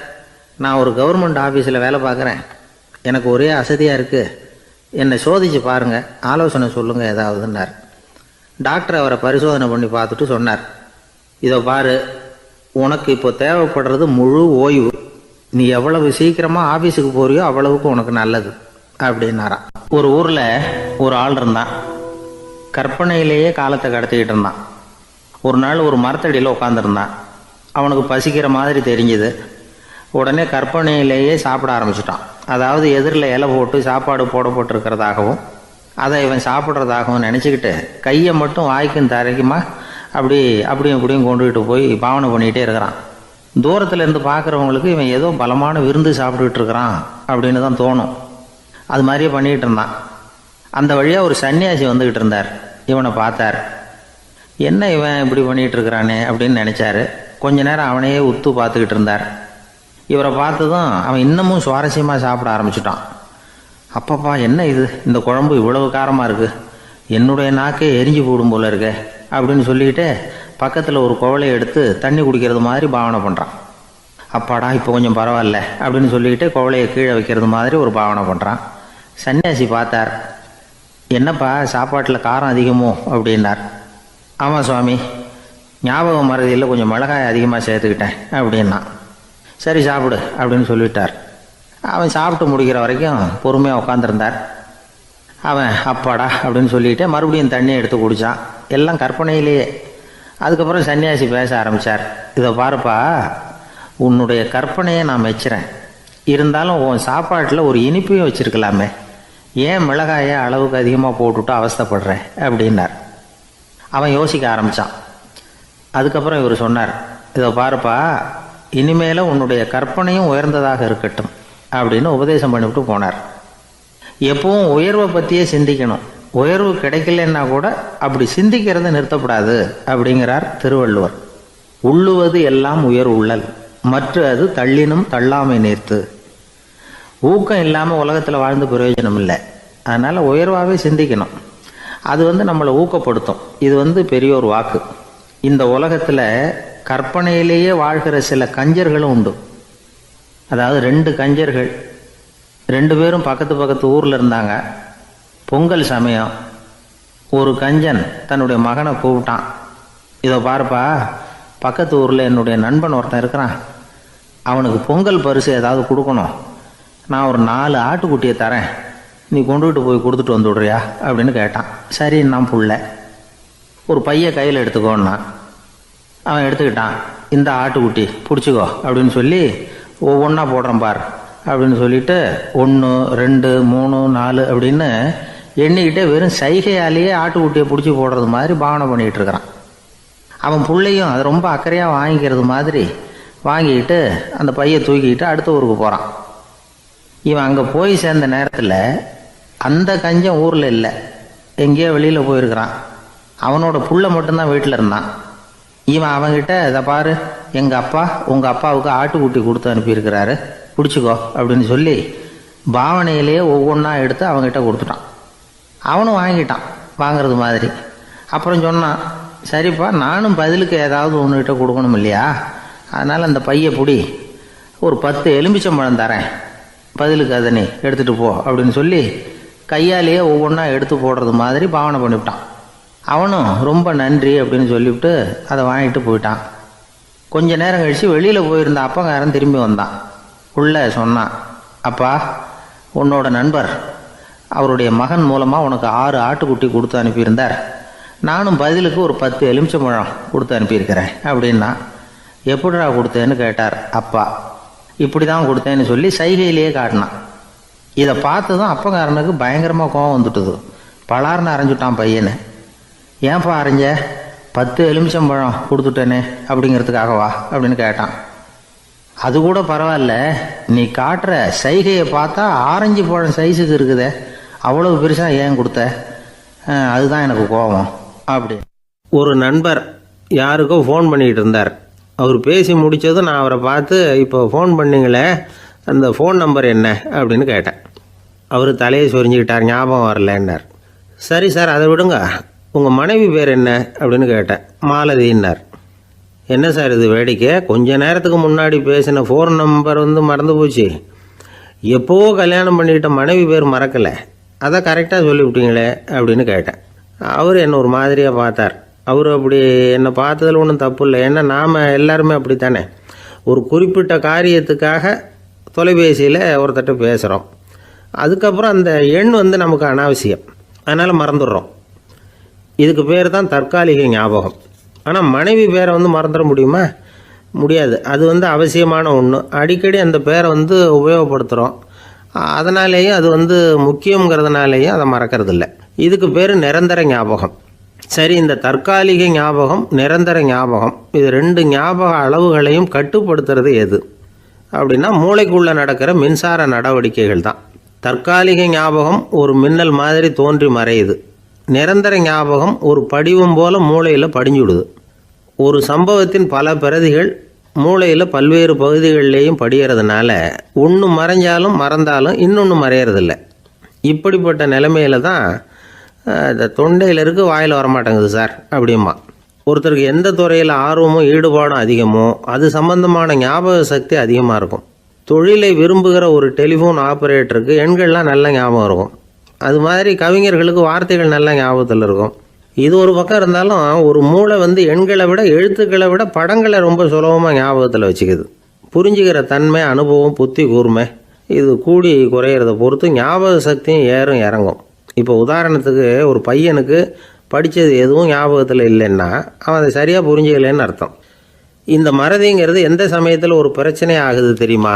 நான் ஒரு கவர்மெண்ட் ஆஃபீஸில் வேலை பார்க்குறேன், எனக்கு ஒரே அசதியாக இருக்குது, என்னை சோதிச்சு பாருங்கள், ஆலோசனை சொல்லுங்கள் ஏதாவதுன்னார். டாக்டர் அவரை பரிசோதனை பண்ணி பார்த்துட்டு சொன்னார், இதோ பாரு, உனக்கு இப்போ தேவைப்படுறது முழு ஓய்வு. நீ எவ்வளவு சீக்கிரமாக ஆஃபீஸுக்கு போறியோ அவ்வளவுக்கு உனக்கு நல்லது அப்படின்னாராம். ஒரு ஊரில் ஒரு ஆள் இருந்தான். கற்பனையிலேயே காலத்தை கடத்திக்கிட்டு இருந்தான். ஒரு நாள் ஒரு மரத்தடியில் உட்காந்துருந்தான். அவனுக்கு பசிக்கிற மாதிரி தெரிஞ்சுது. உடனே கற்பனையிலேயே சாப்பிட ஆரம்பிச்சிட்டான். அதாவது எதிரில் இலை போட்டு சாப்பாடு போடப்பட்டிருக்கிறதாகவும் அதை இவன் சாப்பிட்றதாகவும் நினச்சிக்கிட்டு கையை மட்டும் வாய்க்கும் தரைக்குமா அப்படியும் இப்படியும் கொண்டுகிட்டு போய் பாவனை பண்ணிக்கிட்டே இருக்கிறான். தூரத்தில் இருந்து பார்க்குறவங்களுக்கு இவன் ஏதோ பலமான விருந்து சாப்பிட்டுக்கிட்டு இருக்கிறான் அப்படின்னு தான் தோணும். அது மாதிரியே பண்ணிக்கிட்டு இருந்தான். அந்த வழியாக ஒரு சன்னியாசி வந்துக்கிட்டு இருந்தார். இவனை பார்த்தார். என்ன இவன் இப்படி பண்ணிகிட்டு இருக்கிறானே அப்படின்னு நினச்சாரு. கொஞ்ச நேரம் அவனையே உத்து பார்த்துக்கிட்டு இருந்தார். இவரை பார்த்ததும் அவன் இன்னமும் சுவாரஸ்யமாக சாப்பிட ஆரம்பிச்சிட்டான். அப்பப்பா, என்ன இது, இந்த குழம்பு இவ்வளவு காரமாக இருக்குது, என்னுடைய நாக்கே எரிஞ்சு போடும் போல இருக்கு அப்படின்னு சொல்லிக்கிட்டு பக்கத்தில் ஒரு குவளையை எடுத்து தண்ணி குடிக்கிறது மாதிரி பாவனை பண்ணுறான். அப்பாடா, இப்போ கொஞ்சம் பரவாயில்ல அப்படின்னு சொல்லிக்கிட்டு குவளையை கீழே வைக்கிறது மாதிரி ஒரு பாவனை பண்ணுறான். சன்னியாசி பார்த்தார். என்னப்பா, சாப்பாட்டில் காரம் அதிகமோ அப்படின்னார். ஆமாம் சுவாமி, ஞாபகம் மறதியில் கொஞ்சம் மிளகாய் அதிகமாக சேர்த்துக்கிட்டேன் அப்படின்னா. சரி சாப்பிடு அப்படின்னு சொல்லிட்டார். அவன் சாப்பிட்டு முடிக்கிற வரைக்கும் பொறுமையாக உட்காந்துருந்தார். அவன் அப்பாடா அப்படின்னு சொல்லிட்டு மறுபடியும் தண்ணியை எடுத்து குடித்தான். எல்லாம் கற்பனையிலேயே. அதுக்கப்புறம் சன்னியாசி பேச ஆரம்பித்தார். இதை பாருப்பா, உன்னுடைய கற்பனையை நான் மெச்சுறேன், இருந்தாலும் உன் சாப்பாட்டில் ஒரு இனிப்பையும் வச்சுருக்கலாமே, ஏன் மிளகாயை அளவுக்கு அதிகமாக போட்டுவிட்டு அவஸ்தைப்படுறேன் அப்படின்னார். அவன் யோசிக்க ஆரம்பித்தான். அதுக்கப்புறம் இவர் சொன்னார், இதை பாருப்பா, இனிமேல உன்னுடைய கற்பனையும் உயர்ந்ததாக இருக்கட்டும் அப்படின்னு உபதேசம் பண்ணிவிட்டு போனார். எப்பவும் உயர்வை பற்றியே சிந்திக்கணும். உயர்வு கிடைக்கலன்னா கூட அப்படி சிந்திக்கிறத நிறுத்தப்படாது அப்படிங்கிறார் திருவள்ளுவர். உள்ளுவது எல்லாம் உயர் உள்ளல், மற்ற அது தள்ளினும் தள்ளாமை நேர்த்து. ஊக்கம் இல்லாமல் உலகத்தில் வாழ்ந்து பிரயோஜனம் இல்லை. அதனால் உயர்வாகவே சிந்திக்கணும். அது நம்மளை ஊக்கப்படுத்தும். இது பெரியோர் வாக்கு. இந்த உலகத்தில் கற்பனையிலேயே வாழ்கிற சில கஞ்சர்களும் உண்டு. அதாவது 2 கஞ்சர்கள், 2 பேரும் பக்கத்து ஊரில் இருந்தாங்க. பொங்கல் சமயம் ஒரு கஞ்சன் தன்னுடைய மகனை கூப்பிட்டான். இதோ பாருப்பா, பக்கத்து ஊரில் என்னுடைய நண்பன் ஒருத்தன் இருக்கிறான், அவனுக்கு பொங்கல் பரிசு ஏதாவது கொடுக்கணும், நான் ஒரு 4 ஆட்டுக்குட்டியை தரேன், நீ கொண்டுகிட்டு போய் கொடுத்துட்டு வந்து விடுறியா அப்படின்னு கேட்டான். சரி, நான் புள்ள ஒரு பைய கையில் எடுத்துக்கோன்னா. அவன் எடுத்துக்கிட்டான். இந்த ஆட்டுக்குட்டி பிடிச்சிக்கோ அப்படின்னு சொல்லி ஒவ்வொன்றா போடுறேன் பார் அப்படின்னு சொல்லிட்டு 1 2 3 4 அப்படின்னு எண்ணிக்கிட்டே வெறும் சைகையாலேயே ஆட்டுக்குட்டியை பிடிச்சி போடுறது மாதிரி பாவனை பண்ணிகிட்டு இருக்கிறான். அவன் பிள்ளையும் அது ரொம்ப அக்கறையாக வாங்கிக்கிறது மாதிரி வாங்கிக்கிட்டு அந்த பையை தூக்கிக்கிட்டு அடுத்த ஊருக்கு போகிறான். இவன் அங்கே போய் சேர்ந்த நேரத்தில் அந்த கஞ்சன் ஊரில் இல்லை, எங்கேயோ வெளியில் போயிருக்கிறான். அவனோட புள்ள மட்டும்தான் வீட்டில் இருந்தான். இவன் அவன்கிட்ட, இதை பாரு, எங்கள் அப்பா உங்கள் அப்பாவுக்கு ஆட்டுக்குட்டி கொடுத்து அனுப்பியிருக்கிறாரு, பிடிச்சிக்கோ அப்படின்னு சொல்லி பாவனையிலேயே ஒவ்வொன்றா எடுத்து அவங்ககிட்ட கொடுத்துட்டான். அவனும் வாங்கிட்டான் வாங்கிறது மாதிரி. அப்புறம் சொன்னான், சரிப்பா, நானும் பதிலுக்கு ஏதாவது ஒன்றுகிட்ட கொடுக்கணும் இல்லையா, அதனால் அந்த பைய பிடி, ஒரு 10 எலுமிச்சம்பழம் தரேன், பதிலுக்கு அதை நீ எடுத்துகிட்டு போ அப்படின்னு சொல்லி கையாலேயே ஒவ்வொன்றா எடுத்து போடுறது மாதிரி பாவனை பண்ணிவிட்டான். அவனும் ரொம்ப நன்றி அப்படின்னு சொல்லிவிட்டு அதை வாங்கிட்டு போயிட்டான். கொஞ்ச நேரம் கழித்து வெளியில் போயிருந்த அப்பங்காரன் திரும்பி வந்தான். உள்ளே சொன்னான், அப்பா, உன்னோட நண்பர் அவருடைய மகன் மூலமாக உனக்கு 6 ஆட்டுக்குட்டி கொடுத்து அனுப்பியிருந்தார், நானும் பதிலுக்கு ஒரு 10 எலுமிச்சம்பழம் கொடுத்து அனுப்பியிருக்கிறேன் அப்படின்னா. எப்படிடா கொடுத்தேன்னு கேட்டார் அப்பா. இப்படி தான் கொடுத்தேன்னு சொல்லி சைகையிலேயே காட்டினான். இதை பார்த்து தான் அப்பங்காரனுக்கு பயங்கரமாக கோவம் வந்துட்டுது. பலார்னு அரைஞ்சுட்டான் பையனை. ஏன்ப்பா அரைஞ்ச? 10 எலுமிச்சம்பழம் கொடுத்துட்டேனே அப்படிங்கிறதுக்காகவா அப்படின்னு கேட்டான். அது கூட பரவாயில்ல, நீ காட்டுற சைகையை பார்த்தா ஆரஞ்சு பழம் சைஸுக்கு இருக்குதே, அவ்வளவு பெருசாக ஏன் கொடுத்த? அதுதான் எனக்கு கோபம் அப்படி. ஒரு நண்பர் யாருக்கோ ஃபோன் பண்ணிக்கிட்டு இருந்தார். அவர் பேசி முடித்ததும் நான் அவரை பார்த்து, இப்போ ஃபோன் பண்ணிங்களே, அந்த ஃபோன் நம்பர் என்ன அப்படின்னு கேட்டேன். அவர் தலையை சொரிஞ்சுக்கிட்டார், ஞாபகம் வரலன்னார். சரி சார், அதை விடுங்க, உங்கள் மனைவி பேர் என்ன அப்படின்னு கேட்டேன். மாலதின்னார். என்ன சார் இது வேடிக்கை, கொஞ்ச நேரத்துக்கு முன்னாடி பேசின ஃபோன் நம்பர் மறந்து போச்சு, எப்போவோ கல்யாணம் பண்ணிக்கிட்ட மனைவி பேர் மறக்கலை, அதை கரெக்டாக சொல்லிவிட்டீங்களே அப்படின்னு கேட்டேன். அவர் என்ன ஒரு மாதிரியாக பார்த்தார். அவர் அப்படி என்னை பார்த்ததில் ஒன்றும் தப்பு இல்லை, ஏன்னா நாம் எல்லாருமே அப்படித்தானே, ஒரு குறிப்பிட்ட காரியத்துக்காக தொலைபேசியில் ஒருத்தட்ட பேசுகிறோம், அதுக்கப்புறம் அந்த எண் நமக்கு அனாவசியம், அதனால் மறந்துடுறோம். இதுக்கு பேர் தான் தற்காலிக ஞாபகம். ஆனால் மனைவி பேரை மறந்துட முடியுமா? முடியாது. அது அவசியமான ஒன்று. அடிக்கடி அந்த பேரை உபயோகப்படுத்துகிறோம், அதனாலேயும் அது முக்கியங்கிறதுனாலேயும் அதை மறக்கறதில்ல. இதுக்கு பேர் நிரந்தர ஞாபகம். சரி, இந்த தற்காலிக ஞாபகம், நிரந்தர ஞாபகம், இது 2 ஞாபக அளவுகளையும் கட்டுப்படுத்துறது எது அப்படின்னா மூளைக்குள்ளே நடக்கிற மின்சார நடவடிக்கைகள் தான். தற்காலிக ஞாபகம் ஒரு மின்னல் மாதிரி தோன்றி மறையுது. நிரந்தர ஞாபகம் ஒரு படிவம் போல் மூளையில் படிஞ்சுடுது. ஒரு சம்பவத்தின் பல பிரதிகள் மூளையில் பல்வேறு பகுதிகளிலேயும் படிகிறதுனால ஒன்று மறைஞ்சாலும் மறந்தாலும் இன்னொன்று மறையறதில்ல. இப்படிப்பட்ட நிலைமையில தான் இந்த தொண்டையில் இருக்கு, வாயில் வரமாட்டேங்குது சார் அப்படிமா. ஒருத்தருக்கு எந்த துறையில் ஆர்வமும் ஈடுபாடும் அதிகமோ அது சம்பந்தமான ஞாபக சக்தி அதிகமாக இருக்கும். தொழிலை விரும்புகிற ஒரு டெலிஃபோன் ஆப்ரேட்டருக்கு எண்கள்லாம் நல்ல ஞாபகம் இருக்கும். அது மாதிரி கவிஞர்களுக்கு வார்த்தைகள் நல்ல ஞாபகத்தில் இருக்கும். இது ஒரு பக்கம் இருந்தாலும் ஒரு மூளை எண்களை விட எழுத்துக்களை விட படங்களை ரொம்ப சுலபமாக ஞாபகத்தில் வச்சுக்குது. புரிஞ்சுக்கிற தன்மை, அனுபவம், புத்தி கூர்மை இது கூடி குறையிறத பொறுத்து ஞாபக சக்தியும் ஏறும் இறங்கும். இப்போ உதாரணத்துக்கு ஒரு பையனுக்கு படித்தது எதுவும் ஞாபகத்தில் இல்லைன்னா அவன் அதை சரியாக புரிஞ்சுக்கலைன்னு அர்த்தம். இந்த மறதிங்கிறது எந்த சமயத்தில் ஒரு பிரச்சனை ஆகுது தெரியுமா?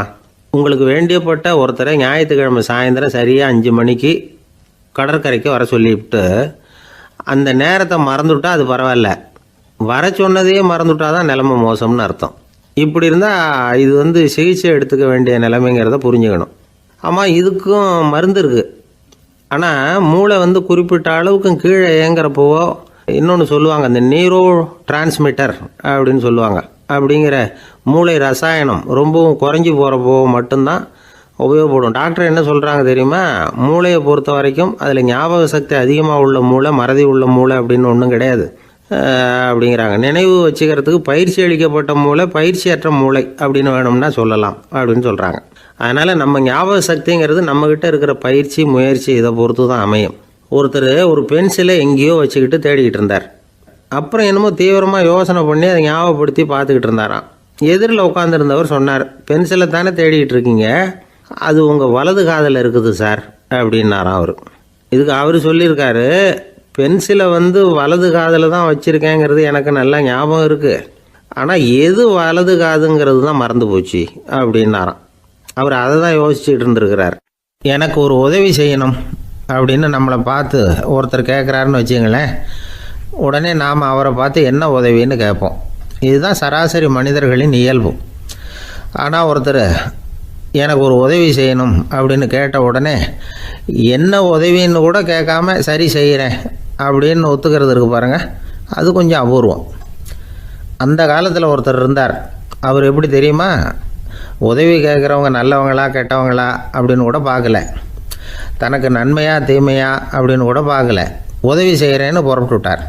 உங்களுக்கு வேண்டியப்பட்ட ஒருத்தரை ஞாயிற்றுக்கிழமை சாயந்தரம் சரியாக 5 மணிக்கு கடற்கரைக்கு வர சொல்லிவிட்டு அந்த நேரத்தை மறந்துவிட்டா அது பரவாயில்ல, வர சொன்னதையே மறந்துவிட்டா தான் நிலைமை மோசம்னு அர்த்தம். இப்படி இருந்தால் இது சிகிச்சை எடுத்துக்க வேண்டிய நிலைமைங்கிறத புரிஞ்சுக்கணும். ஆமாம், இதுக்கும் மருந்து இருக்குது. ஆனால் மூளை குறிப்பிட்ட அளவுக்கும் கீழே இயங்குறப்போவோ இன்னொன்று சொல்லுவாங்க, இந்த நியூரோ டிரான்ஸ்மிட்டர் அப்படின்னு சொல்லுவாங்க. அப்படிங்கிற மூளை ரசாயனம் ரொம்பவும் குறைஞ்சி போகிறப்போ மட்டும்தான் உபயோகப்படும். டாக்டர் என்ன சொல்கிறாங்க தெரியுமா? மூளையை பொறுத்த வரைக்கும் அதில் ஞாபக சக்தி அதிகமாக உள்ள மூளை, மறதி உள்ள மூளை அப்படின்னு ஒன்றும் கிடையாது அப்படிங்கிறாங்க. நினைவு வச்சுக்கிறதுக்கு பயிற்சி அளிக்கப்பட்ட மூளை, பயிற்சியற்ற மூளை அப்படின்னு வேணும்னா சொல்லலாம் அப்படின்னு சொல்கிறாங்க. அதனால் நம்ம ஞாபக சக்திங்கிறது நம்மக்கிட்ட இருக்கிற பயிற்சி, முயற்சி இதை பொறுத்து தான் அமையும். ஒருத்தர் ஒரு பென்சிலை எங்கேயோ வச்சுக்கிட்டு தேடிக்கிட்டு இருந்தார். அப்புறம் என்னமோ தீவிரமாக யோசனை பண்ணி அதை ஞாபகப்படுத்தி பார்த்துக்கிட்டு இருந்தாராம். எதிரில் உட்காந்துருந்தவர் சொன்னார், பென்சிலை தானே தேடிக்கிட்டு இருக்கீங்க, அது உங்கள் வலது காதில் இருக்குது சார் அப்படின்னாராம் அவர். இதுக்கு அவர் சொல்லியிருக்காரு, பென்சிலை வலது காதில் தான் வச்சுருக்கேங்கிறது எனக்கு நல்லா ஞாபகம் இருக்குது, ஆனால் எது வலது காதுங்கிறது தான் மறந்து போச்சு அப்படின்னாராம். அவர் அதை தான் யோசிச்சுட்டு இருந்திருக்கிறார். எனக்கு ஒரு உதவி செய்யணும் அப்படின்னு நம்மளை பார்த்து ஒருத்தர் கேட்குறாருன்னு வச்சுங்களேன், உடனே நாம் அவரை பார்த்து என்ன உதவின்னு கேட்போம். இதுதான் சராசரி மனிதர்களின் இயல்பு. ஆனால் ஒருத்தர் எனக்கு ஒரு உதவி செய்யணும் அப்படின்னு கேட்ட உடனே என்ன உதவின்னு கூட கேட்காம சரி செய்கிறேன் அப்படின்னு ஒத்துக்கிறது இருக்கு பாருங்கள், அது கொஞ்சம் அபூர்வம். அந்த காலத்தில் ஒருத்தர் இருந்தார். அவர் எப்படி தெரியுமா? உதவி கேட்குறவங்க நல்லவங்களா கெட்டவங்களா அப்படின்னு கூட பார்க்கல, தனக்கு நன்மையா தீமையா அப்படின்னு கூட பார்க்கல, உதவி செய்கிறேன்னு புறப்பட்டு விட்டார்.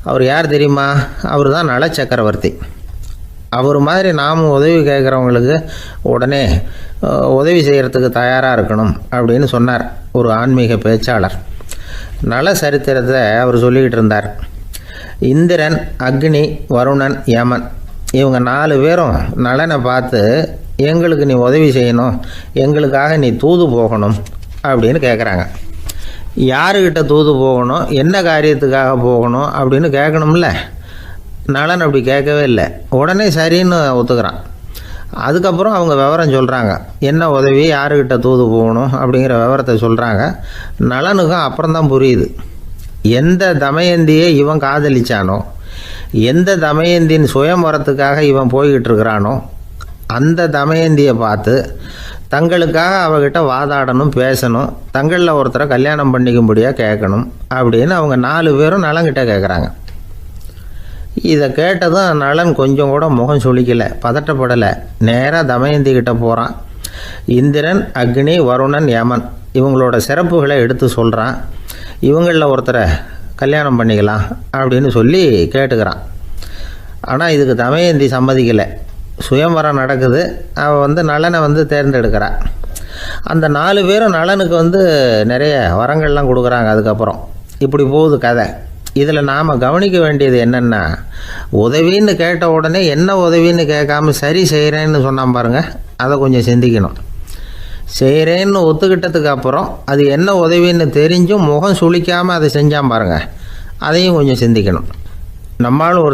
அவர் யார் தெரியுமா? அவர் தான் நல சக்கரவர்த்தி. அவர் மாதிரி நாமும் உதவி கேட்குறவங்களுக்கு உடனே உதவி செய்கிறதுக்கு தயாராக இருக்கணும் அப்படின்னு சொன்னார் ஒரு ஆன்மீக பேச்சாளர். நல சரித்திரத்தை அவர் சொல்லிக்கிட்டு இருந்தார். இந்திரன், அக்னி, வருணன், யமன் இவங்க 4 பேரும் நலனை பார்த்து எங்களுக்கு நீ உதவி செய்யணும், எங்களுக்காக நீ தூது போகணும் அப்படின்னு கேட்குறாங்க. யாருக்கிட்ட தூது போகணும், என்ன காரியத்துக்காக போகணும் அப்படின்னு கேட்கணும்ல. நலன் அப்படி கேட்கவே இல்லை. உடனே சரின்னு ஒத்துக்கிறான். அதுக்கப்புறம் அவங்க விவரம் சொல்கிறாங்க, என்ன உதவி, யாருக்கிட்ட தூது போகணும் அப்படிங்கிற விவரத்தை சொல்கிறாங்க. நலனுக்கும் அப்புறம்தான் புரியுது, எந்த தமயந்தியை இவன் காதலிச்சானோ, எந்த தமயந்தின் சுயம்பரத்துக்காக இவன் போய்கிட்டு இருக்கிறானோ அந்த தமயந்தியை பார்த்து தங்களுக்காக அவகிட்ட வாதாடணும், பேசணும், தங்களில் ஒருத்தரை கல்யாணம் பண்ணிக்கும்படியாக கேட்கணும் அப்படின்னு அவங்க 4 பேரும் நலன்கிட்ட கேட்குறாங்க. இதை கேட்டதும் நலன் கொஞ்சம் கூட முகம் சுளிக்கலை, பதட்டப்படலை. நேராக தமயந்தி கிட்ட போகிறான். இந்திரன், அக்னி, வருணன், யமன் இவங்களோட சிறப்புகளை எடுத்து சொல்கிறான். இவங்களில் ஒருத்தரை கல்யாணம் பண்ணிக்கலாம் அப்படின்னு சொல்லி கேட்டுக்கிறான். ஆனால் இதுக்கு தமயந்தி சம்மதிக்கலை. சுயம்பரம் நடக்குது, அவள் நலனை தேர்ந்தெடுக்கிறாள். அந்த 4 பேரும் நலனுக்கு நிறைய வரங்கள்லாம் கொடுக்குறாங்க. அதுக்கப்புறம் இப்படி போகுது கதை. இதில் நாம் கவனிக்க வேண்டியது என்னென்னா, உதவின்னு கேட்ட உடனே என்ன உதவின்னு கேட்காம சரி செய்கிறேன்னு சொன்னான் பாருங்கள், அதை கொஞ்சம் சிந்திக்கணும். செய்கிறேன்னு ஒத்துக்கிட்டதுக்கு அப்புறம் அது என்ன உதவின்னு தெரிஞ்சும் முகம் சுளிக்காமல் அதை செஞ்சான் பாருங்கள், அதையும் கொஞ்சம் சிந்திக்கணும். நம்மளும் ஒரு